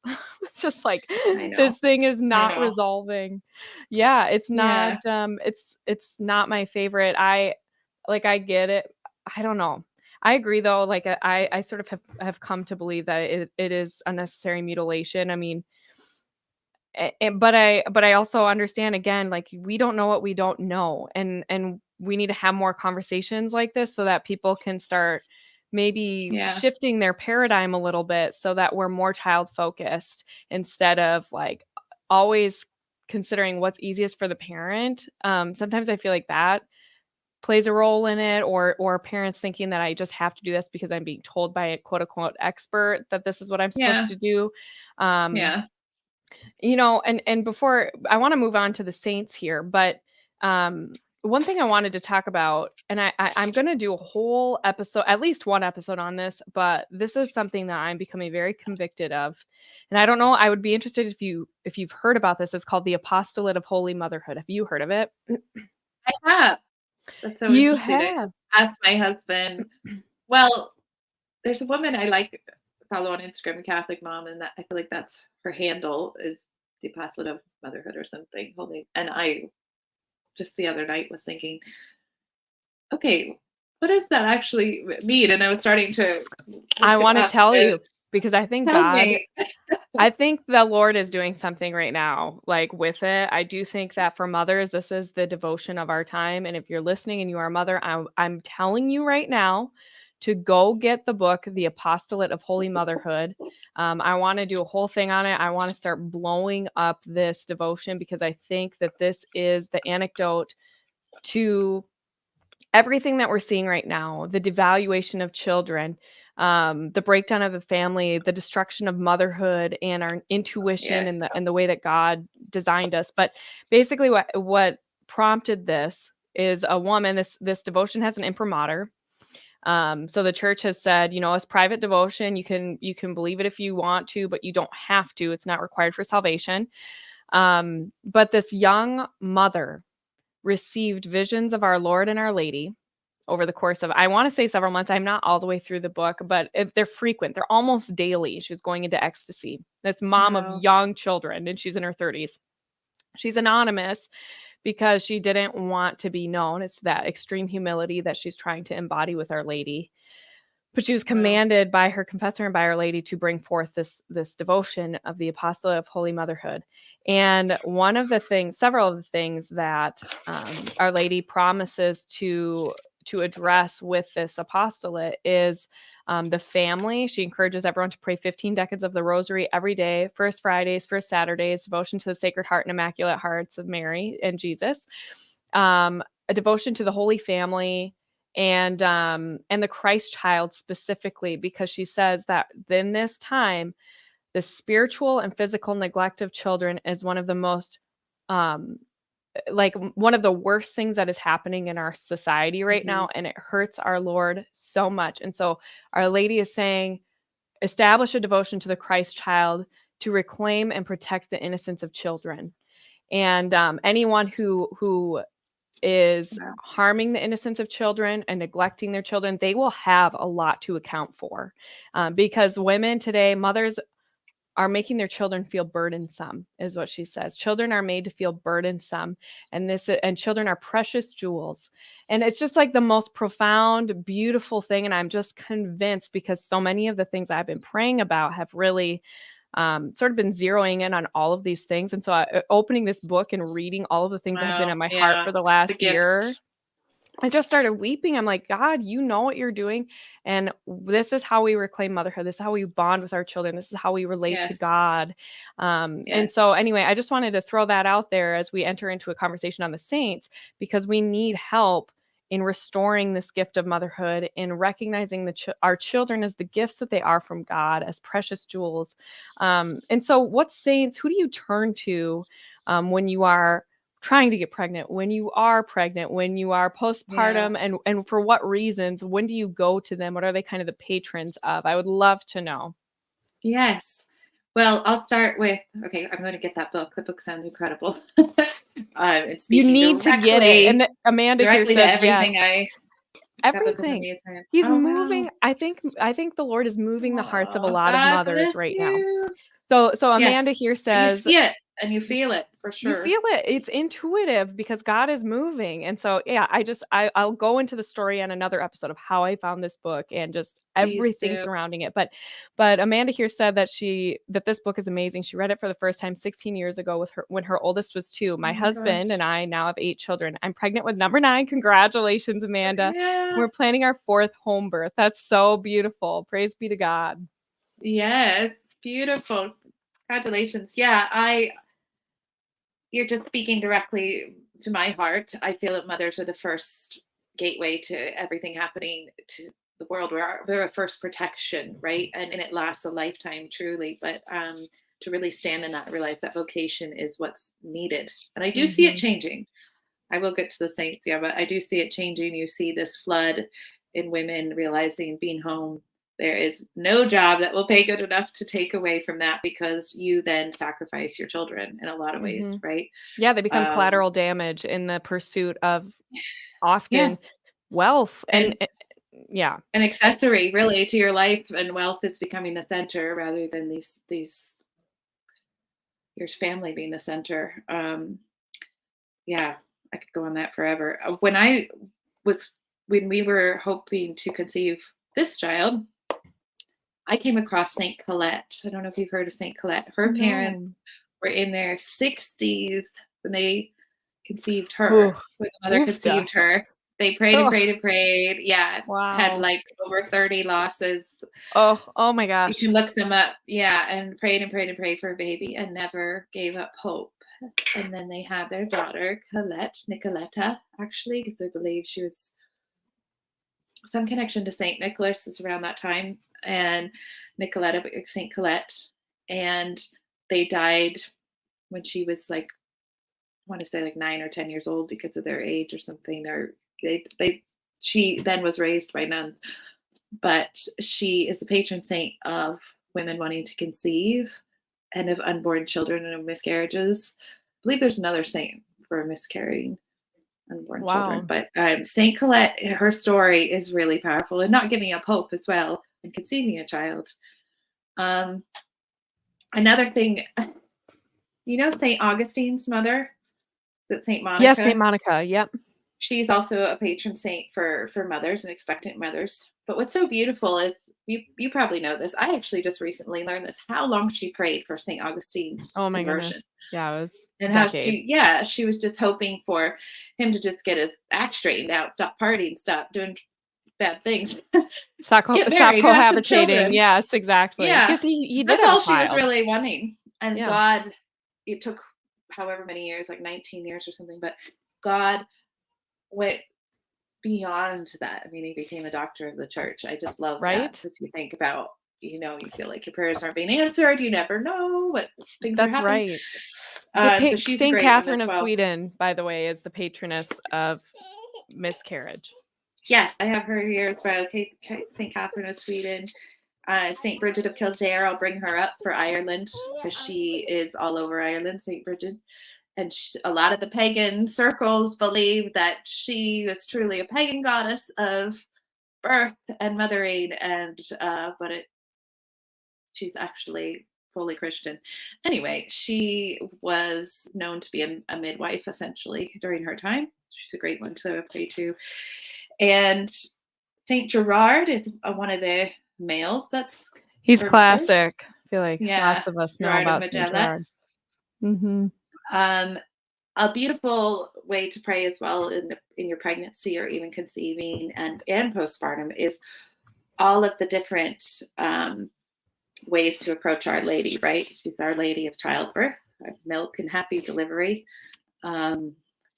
it's just like, I know. this thing is I not know. resolving. Yeah, it's not, Yeah. it's not my favorite. I get it. I don't know. I agree though, like, I sort of have come to believe that it is unnecessary mutilation. I mean, but I also understand again, like, we don't know what we don't know, and we need to have more conversations like this so that people can start maybe Yeah. shifting their paradigm a little bit so that we're more child focused instead of like always considering what's easiest for the parent. Sometimes I feel like that plays a role in it, or parents thinking that I just have to do this because I'm being told by a quote unquote expert that this is what I'm supposed Yeah. to do. Um, Yeah. and before I want to move on to the saints here, but one thing I wanted to talk about, and I'm going to do a whole episode, at least one episode on this, but this is something that I'm becoming very convicted of, and I don't know. I would be interested if you've heard about this. It's called the Apostolate of Holy Motherhood. Have you heard of it? I have. That's so You interesting. I just have. asked my husband. Well, there's a woman I like follow on Instagram, a Catholic mom, and that I feel like that's her handle is the apostolate of motherhood or something. Holding, and I just the other night was thinking, okay, what does that actually mean? And I was starting to I look it want to up. tell And you because tell me, I think the Lord is doing something right now, like with it. I do think that for mothers, this is the devotion of our time. And if you're listening and you are a mother, I'm telling you right now to go get the book, The Apostolate of Holy Motherhood. I want to do a whole thing on it. I want to start blowing up this devotion because I think that this is the antidote to everything that we're seeing right now, the devaluation of children, the breakdown of the family, the destruction of motherhood and our intuition yes, and the way that God designed us. But basically what prompted this is a woman, this devotion has an imprimatur. So the church has said, it's private devotion. You can believe it if you want to, but you don't have to. It's not required for salvation. But this young mother received visions of our Lord and Our Lady. over the course of, I want to say several months. I'm not all the way through the book, but they're frequent. They're almost daily. She was going into ecstasy. This mom of Wow. young children, and she's in her 30s. She's anonymous because she didn't want to be known. It's that extreme humility that she's trying to embody with Our Lady. But she was Wow. commanded by her confessor and by Our Lady to bring forth this devotion of the Apostolate of Holy Motherhood. And one of the things, several of the things that Our Lady promises to address with this apostolate is the family. She encourages everyone to pray 15 decades of the Rosary every day, first Fridays, first Saturdays, devotion to the Sacred Heart and Immaculate Hearts of Mary and Jesus, a devotion to the Holy Family, and the Christ child specifically, because she says that in this time, the spiritual and physical neglect of children is one of the most one of the worst things that is happening in our society right now, and it hurts our Lord so much. And so Our Lady is saying, establish a devotion to the Christ child to reclaim and protect the innocence of children. And anyone who is Wow. harming the innocence of children and neglecting their children, they will have a lot to account for, because women today, mothers, are making their children feel burdensome, is what she says. Children are made to feel burdensome, and children are precious jewels. And it's just like the most profound, beautiful thing. And I'm just convinced, because so many of the things I've been praying about have really sort of been zeroing in on all of these things. And so opening this book and reading all of the things that have been Wow. in my heart Yeah. for the The last year, gift. I just started weeping. I'm like, God, you know what you're doing. And this is how we reclaim motherhood. This is how we bond with our children. This is how we relate to Yes. God. And so, Yes. anyway, I just wanted to throw that out there as we enter into a conversation on the saints, because we need help in restoring this gift of motherhood, in recognizing our children as the gifts that they are from God, as precious jewels. And so, what saints, who do you turn to when you are trying to get pregnant, when you are pregnant, when you are Yeah. postpartum, and for what reasons? When do you go to them? What are they kind of the patrons of? I would love to know. Yes. Well, I'll start with, okay, I'm going to get that book. The book sounds incredible. It's You speaking need to get it. And Amanda here directly to says yes. everything that book is Everything. amazing. He's Oh, wow. moving. I think the Lord is moving the hearts of a Oh, lot of God mothers bless right now. you. So Amanda Yes. here You says, see it and you feel it for you sure. feel it. It's intuitive because God is moving. And so, yeah, I'll go into the story on another episode of how I found this book and just Please everything do. surrounding it. But Amanda here said that this book is amazing. She read it for the first time 16 years ago when her oldest was 2. Oh My my husband gosh. and I now have 8 children. I'm pregnant with number 9. Congratulations, Amanda. Yeah. We're planning our 4th home birth. That's so beautiful. Praise be to God. Yes. Beautiful. Congratulations. Yeah. You're just speaking directly to my heart. I feel that mothers are the first gateway to everything happening to the world. We're a first protection, right? And it lasts a lifetime, truly. But to really stand in that, realize that vocation is what's needed. And I do see it Mhm. changing. I will get to the saints, yeah, but I do see it changing. You see this flood in women realizing being home, there is no job that will pay good enough to take away from that, because you then sacrifice your children in a lot of ways, Mhm. right? Yeah, they become Um, collateral damage in the pursuit of often yes, wealth and and yeah. an accessory really to your life, and wealth is becoming the center rather than these your family being the center. Yeah, I could go on that forever. Was when we were hoping to conceive this child, I came across Saint Colette. I don't know if you've heard of Saint Colette. Her No. parents were in their 60s when they conceived her, Ooh, when the mother oofda. conceived her. They prayed and Oh, prayed and prayed. Yeah, had wow. like over 30 losses. Oh my You can gosh. look them up. Yeah, and prayed and prayed and prayed for a baby and never gave up hope. And then they had their daughter, Nicoletta, actually, because they believe she was some connection to Saint Nicholas is around that time, and Nicoletta, Saint Colette, and they died when she was like, I want to say like 9 or 10 years old because of their age or something. Or she then was raised by nuns, but she is the patron saint of women wanting to conceive and of unborn children and of miscarriages. I believe there's another saint for miscarrying. unborn children. Wow. But Saint Colette, her story is really powerful, and not giving up hope as well and conceiving a child. Another thing, Saint Augustine's mother, is it Saint Yeah, Saint Monica? Monica. Yep. She's also a patron saint for mothers and expectant mothers. But what's so beautiful is you probably know this. I actually just recently learned this, how long she prayed for St. Augustine's Oh my conversion. goodness. Yeah, it was And how decade. she was just hoping for him to just get his act straightened out, stop partying, stop doing bad things, Stop get married, have some cohabitating. children. Yes, exactly. Yeah, Because he did that's have a all she was child. really wanting. And Yeah. God, it took however many years, like 19 years or something, but God went beyond that. I mean, he became a doctor of the church. I just love that, Right? because you think about, you feel like your prayers aren't being answered. You never know what things are That's happening. right. So she's a Saint great one as Catherine of well. Sweden, by the way, is the patroness of miscarriage. Yes, I have her here as well. Saint Catherine of Sweden. Saint Bridget of Kildare, I'll bring her up for Ireland, because she is all over Ireland, Saint Bridget. And a lot of the pagan circles believe that she was truly a pagan goddess of birth and mothering, and she's actually fully Christian. Anyway, she was known to be a midwife, essentially, during her time. She's a great one to pray to. And Saint Gerard is one of the males that's He's for mothers. classic. I feel like Yeah, lots of us know Gerard of about Saint Magella. Gerard. Mm-hmm. A beautiful way to pray as well in your pregnancy, or even conceiving and postpartum, is all of the different ways to approach Our Lady, right? She's Our Lady of childbirth, milk and happy delivery,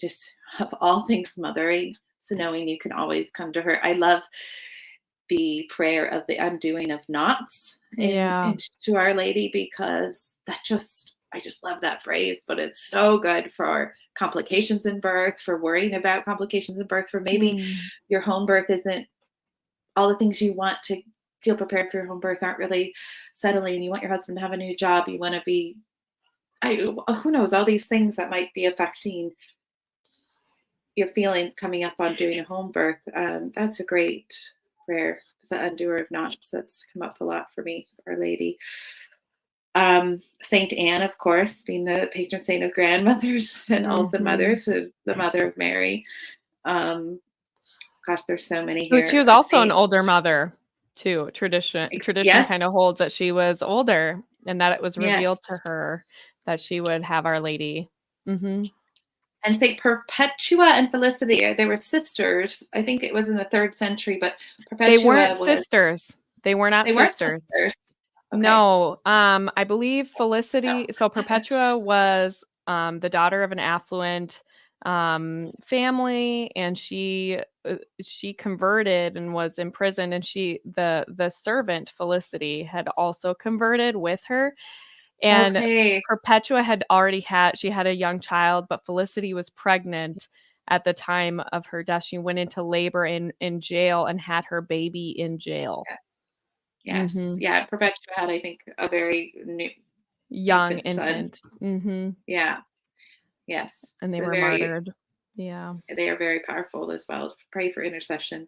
just of all things mothering. So knowing you can always come to her. I love the prayer of the undoing of knots to Our Lady, because I just love that phrase. But it's so good for complications in birth, for worrying about complications in birth, for maybe your home birth isn't all the things you want to feel prepared for your home birth aren't really settling. You want your husband to have a new job. You want to be, who knows, all these things that might be affecting your feelings coming up on doing a home birth. That's a great prayer. It's the undoer of knots. That's come up a lot for me, Our Lady. Saint Anne, of course, being the patron saint of grandmothers and also mothers, the mother of Mary. Gosh, there's so many here. She was also an older mother too. Tradition Yes. kind of holds that she was older, and that it was revealed to her that she would have Our Lady. Mm-hmm. And Saint Perpetua and Felicity, they were sisters. I think it was in the 3rd century, but Perpetua they weren't sisters. They were not sisters. Okay. No, I believe Felicity. So Perpetua was the daughter of an affluent family, and she converted and was imprisoned, and the servant Felicity had also converted with her. And Perpetua had a young child, but Felicity was pregnant at the time of her death. She went into labor in jail and had her baby in jail. Yes. Mm-hmm. Yeah. Perpetua had, I think, a very young infant. Mm-hmm. Yeah. Yes. And they were martyred. Yeah. They are very powerful as well. Pray for intercession.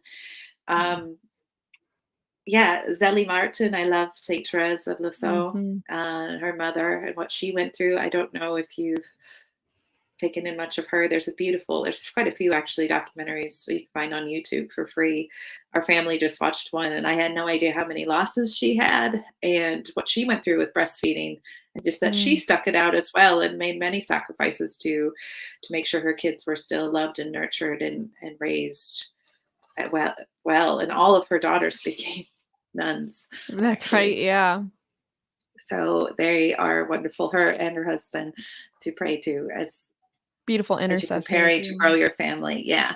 Zélie Martin. I love Saint Therese of Lisieux, her mother, and what she went through. I don't know if you've taken in much of her. There's quite a few actually documentaries you can find on YouTube for free. Our family just watched one, and I had no idea how many losses she had and what she went through with breastfeeding, and just that she stuck it out as well and made many sacrifices to make sure her kids were still loved and nurtured and raised well, and all of her daughters became nuns. That's actually right. Yeah. So they are wonderful, her and her husband, to pray to as beautiful intercessors, preparing to grow your family. Yeah.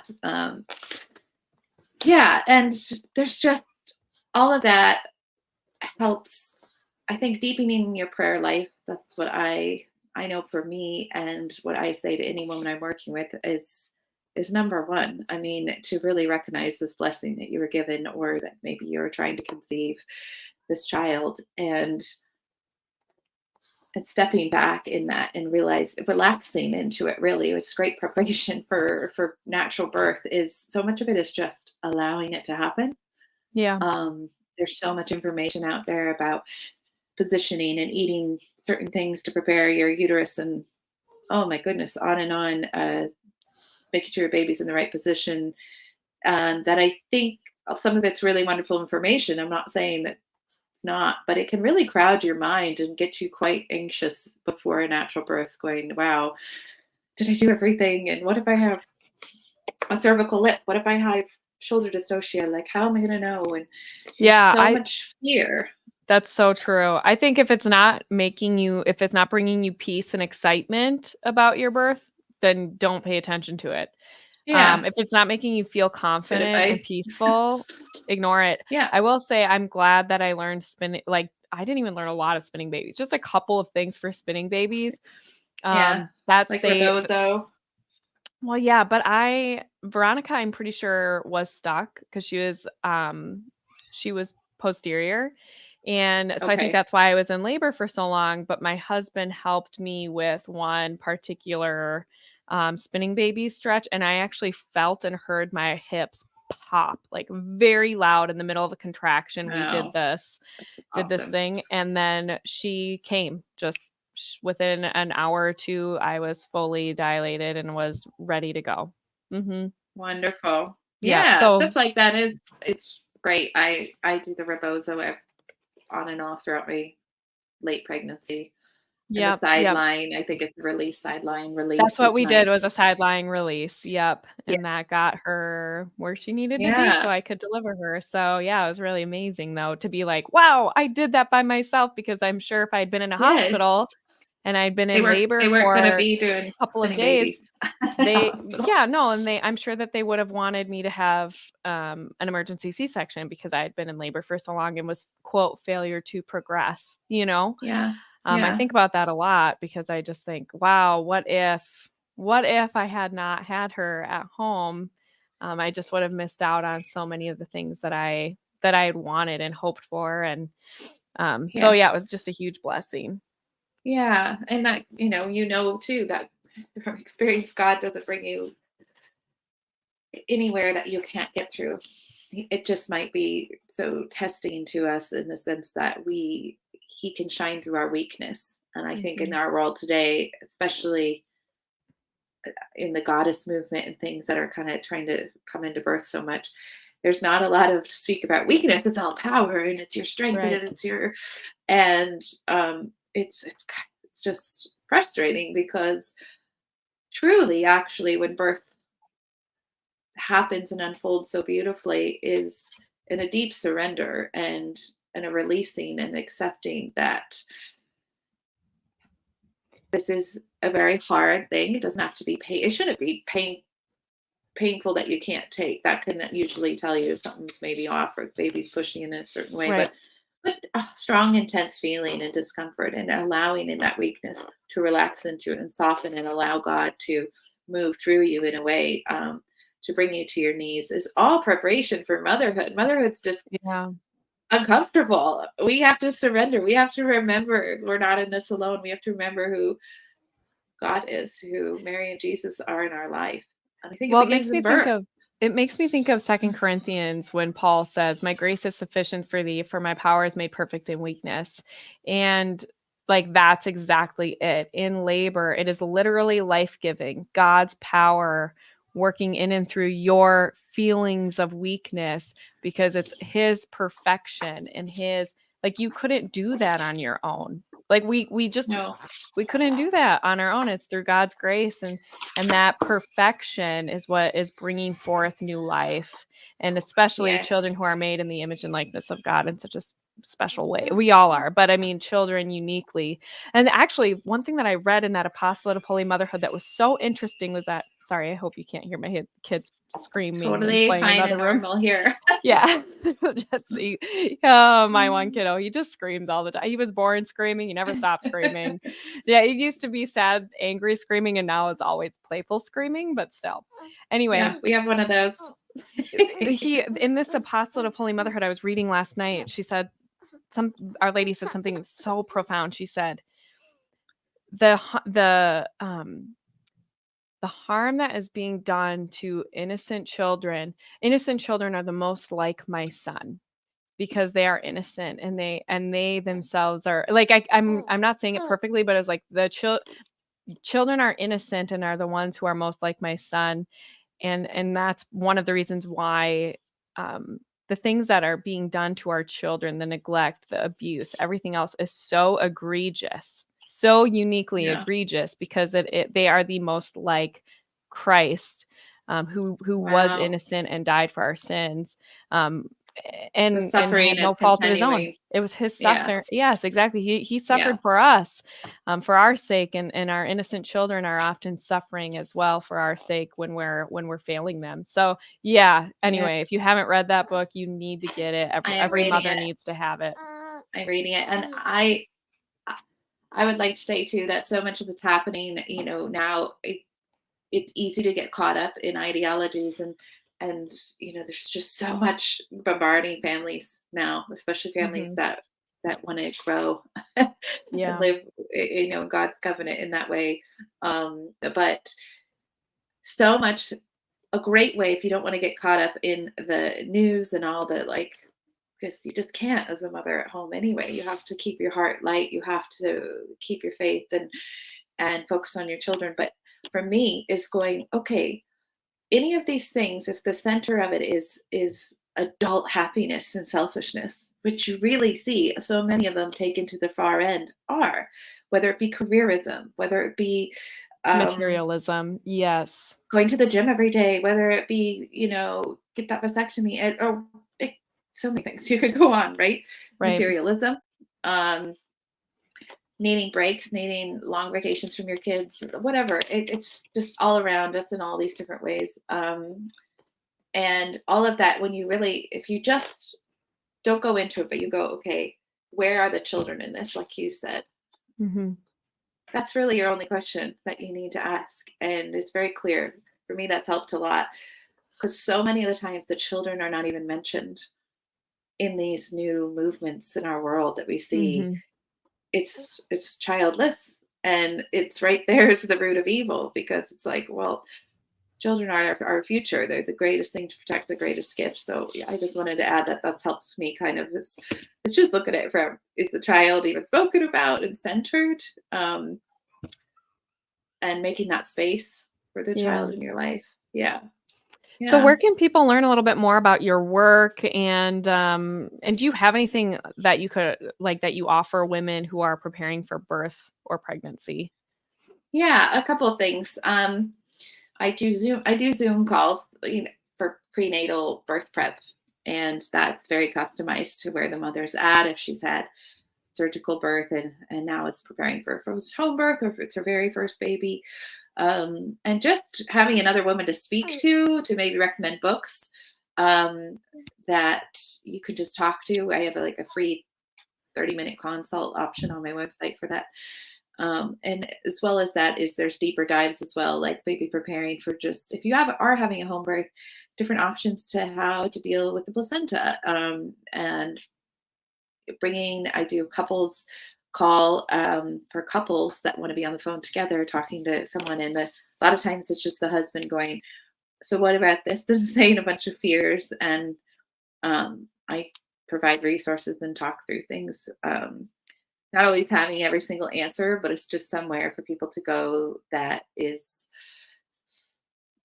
And there's just all of that helps, I think, deepening your prayer life. That's what I know for me, and what I say to any woman I'm working with is number one. I mean, to really recognize this blessing that you were given, or that maybe you're trying to conceive this child, and and stepping back in that and relaxing into it, really, it's great preparation for natural birth. Is so much of it is just allowing it to happen. Yeah. There's so much information out there about positioning and eating certain things to prepare your uterus, and oh my goodness, on and on. Making sure your baby's in the right position. That I think some of it's really wonderful information. I'm not saying that it's not, but it can really crowd your mind and get you quite anxious before a natural birth, going, wow, did I do everything? And what if I have a cervical lip? What if I have shoulder dystocia? Like, how am I going to know? And Yeah, so much fear. That's so true. I think if it's not bringing you peace and excitement about your birth, then don't pay attention to it. Yeah. If it's not making you feel confident and peaceful, ignore it. Yeah. I will say I'm glad that I learned spinning. Like, I didn't even learn a lot of spinning babies, just a couple of things for spinning babies. Yeah. That's like safe. though. Well, yeah, but Veronica, I'm pretty sure was stuck because she was posterior. And so I think that's why I was in labor for so long. But my husband helped me with one particular spinning baby stretch. And I actually felt and heard my hips pop like very loud in the middle of a contraction. Wow. We did this Awesome. thing. And then she came just within an hour or two. I was fully dilated and was ready to go. Mm-hmm. Wonderful. Yeah. Yeah. So Stuff like that it's great. I do the rebozo on and off throughout my late pregnancy. And the sideline, I think it's sideline release. That's what we did, was nice. a sideline release. Yep. And that got her where she needed to be so I could deliver her. So yeah, it was really amazing though to be like, wow, I did that by myself, because I'm sure if I'd been in a hospital and I'd been in labor for going to be doing a couple of days, I'm sure that they would have wanted me to have an emergency C-section, because I had been in labor for so long and was, quote, failure to progress, Yeah. I think about that a lot, because I just think, wow, what if I had not had her at home? I just would have missed out on so many of the things that I had wanted and hoped for. And so yeah, it was just a huge blessing. Yeah. And that, too, that from experience, God doesn't bring you anywhere that you can't get through. It just might be so testing to us in the sense that he can shine through our weakness. And I think in our world today, especially in the goddess movement and things that are kind of trying to come into birth so much, there's not a lot of to speak about weakness. It's all power, and it's your strength, and it's your, and it's just frustrating, because truly, actually, when birth happens and unfolds so beautifully, is in a deep surrender and a releasing and accepting that this is a very hard thing. It doesn't have to be pain. It shouldn't be painful that you can't take. That can usually tell you if something's maybe off, or the baby's pushing in a certain way. Right. But a strong, intense feeling and discomfort, and allowing in that weakness to relax into it and soften and allow God to move through you in a way to bring you to your knees, is all preparation for motherhood. Motherhood's just uncomfortable. We have to surrender. We have to remember we're not in this alone. We have to remember who God is, who Mary and Jesus are in our life. And I think it makes me think of 2 Corinthians, when Paul says, my grace is sufficient for thee, for my power is made perfect in weakness. And like, that's exactly it. In labor, it is literally life-giving. God's power working in and through your feelings of weakness, because it's his perfection and his, like, you couldn't do that on your own. Like we couldn't do that on our own. It's through God's grace, and that perfection is what is bringing forth new life, and especially children who are made in the image and likeness of God in such a special way. We all are, but I mean, children uniquely. And actually, one thing that I read in that Apostolate of Holy Motherhood that was so interesting was that, sorry, I hope you can't hear my kids screaming. Totally and fine and normal here. Yeah. Just see. Oh, my one kiddo, he just screams all the time. He was born screaming. He never stopped screaming. Yeah, it used to be sad, angry screaming, and now it's always playful screaming, but still. Anyway. Yeah, we have one of those. In this Apostolate of Holy Motherhood I was reading last night, she said, Our Lady said something so profound. She said, the harm that is being done to innocent children are the most like my son, because they are innocent, and they themselves are like, I'm not saying it perfectly, but it's like the children are innocent and are the ones who are most like my son. And that's one of the reasons why the things that are being done to our children, the neglect, the abuse, everything else is so egregious, so uniquely egregious, because they are the most like Christ, who was innocent and died for our sins. And had no fault of his own. It was his suffering. Yes, exactly. He suffered for us, for our sake, and our innocent children are often suffering as well for our sake when we're failing them. So anyway, if you haven't read that book, you need to get it. Every mother needs to have it. I'm reading it, and I would like to say too that so much of what's happening, now it's easy to get caught up in ideologies, and there's just so much bombarding families now, especially families that want to grow and live, God's covenant in that way. But so much, a great way, if you don't want to get caught up in the news and all the because you just can't as a mother at home anyway. You have to keep your heart light. You have to keep your faith and focus on your children. But for me, is going, okay, any of these things, if the center of it is adult happiness and selfishness, which you really see so many of them taken to the far end are, whether it be careerism, whether it be materialism, yes, going to the gym every day, whether it be, get that vasectomy, or so many things you could go on, right? Materialism, needing breaks, needing long vacations from your kids, whatever. It's just all around us in all these different ways. And all of that, when you really, if you just don't go into it, but you go, okay, where are the children in this? Like you said, that's really your only question that you need to ask. And it's very clear. For me, that's helped a lot, because so many of the times the children are not even mentioned in these new movements in our world that we see. It's childless, and it's right there is the root of evil, because it's like, well, children are our future. They're the greatest thing to protect, the greatest gift. So I just wanted to add that's helps me kind of it's just look at it from, is the child even spoken about and centered, and making that space for the child in your life. So where can people learn a little bit more about your work, and do you have anything that you could that you offer women who are preparing for birth or pregnancy? Yeah, a couple of things. I do Zoom calls for prenatal birth prep, and that's very customized to where the mother's at, if she's had surgical birth and now is preparing for home birth, or if it's her very first baby. And just having another woman to speak to maybe recommend books that you could just talk to. I have a free 30-minute consult option on my website for that. And as well as that there's deeper dives as well, like maybe preparing for just, if you are having a home birth, different options to how to deal with the placenta. And I do a couples call for couples that want to be on the phone together talking to someone, and a lot of times it's just the husband going, so what about this, then saying a bunch of fears, and I provide resources and talk through things, not always having every single answer, but it's just somewhere for people to go that is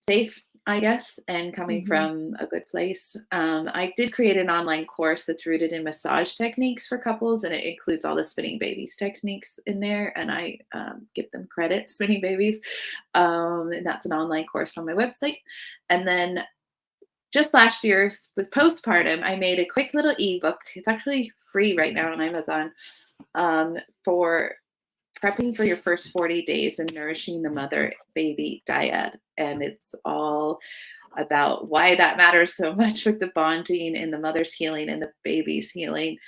safe, I guess, and coming from a good place. I did create an online course that's rooted in massage techniques for couples, and it includes all the spinning babies techniques in there, and I give them credit, spinning babies, and that's an online course on my website. And then just last year with postpartum, I made a quick little ebook. It's actually free right now on Amazon, for prepping for your first 40 days and nourishing the mother baby dyad. And it's all about why that matters so much with the bonding and the mother's healing and the baby's healing.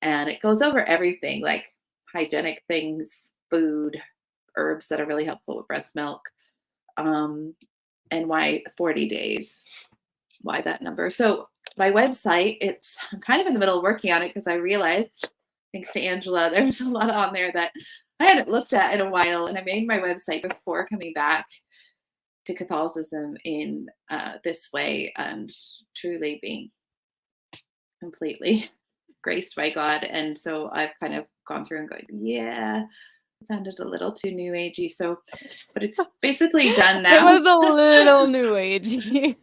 And it goes over everything, like hygienic things, food, herbs that are really helpful with breast milk, and why 40 days, why that number. So my website, I'm kind of in the middle of working on it, because I realized, thanks to Angela, there's a lot on there that I hadn't looked at in a while, and I made my website before coming back to Catholicism in this way, and truly being completely graced by God. And so I've kind of gone through and going, yeah, it sounded a little too new agey. So, but it's basically done now. It was a little new agey.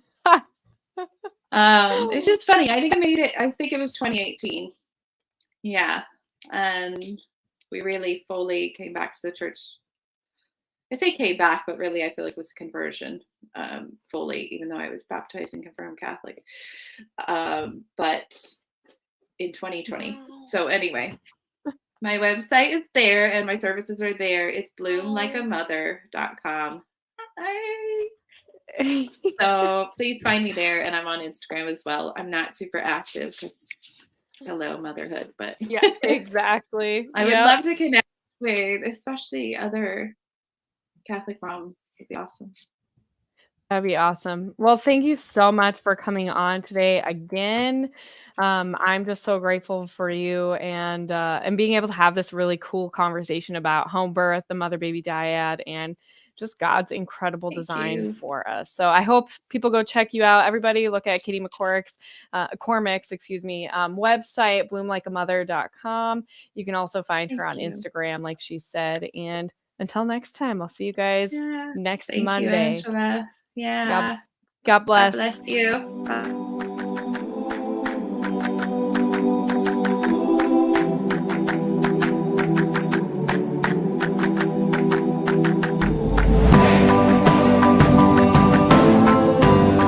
It's just funny. I think I made it, I think it was 2018. Yeah. And we really fully came back to the church. I say came back, but really I feel like it was a conversion fully, even though I was baptized and confirmed Catholic. But in 2020. So anyway, my website is there and my services are there. It's bloomlikeamother.com. Hi. So please find me there, and I'm on Instagram as well. I'm not super active because hello motherhood, but yeah, exactly. I would love to connect with especially other Catholic moms. It'd be awesome. That'd be awesome. Well, thank you so much for coming on today again. I'm just so grateful for you and being able to have this really cool conversation about home birth, the mother baby dyad, and just God's incredible design for us. So I hope people go check you out. Everybody look at Katie McCormick's website, bloomlikeamother.com. You can also find her on Instagram, like she said. And until next time, I'll see you guys next Monday. Thank you, Angela. Yeah. God bless. God bless you. Bye.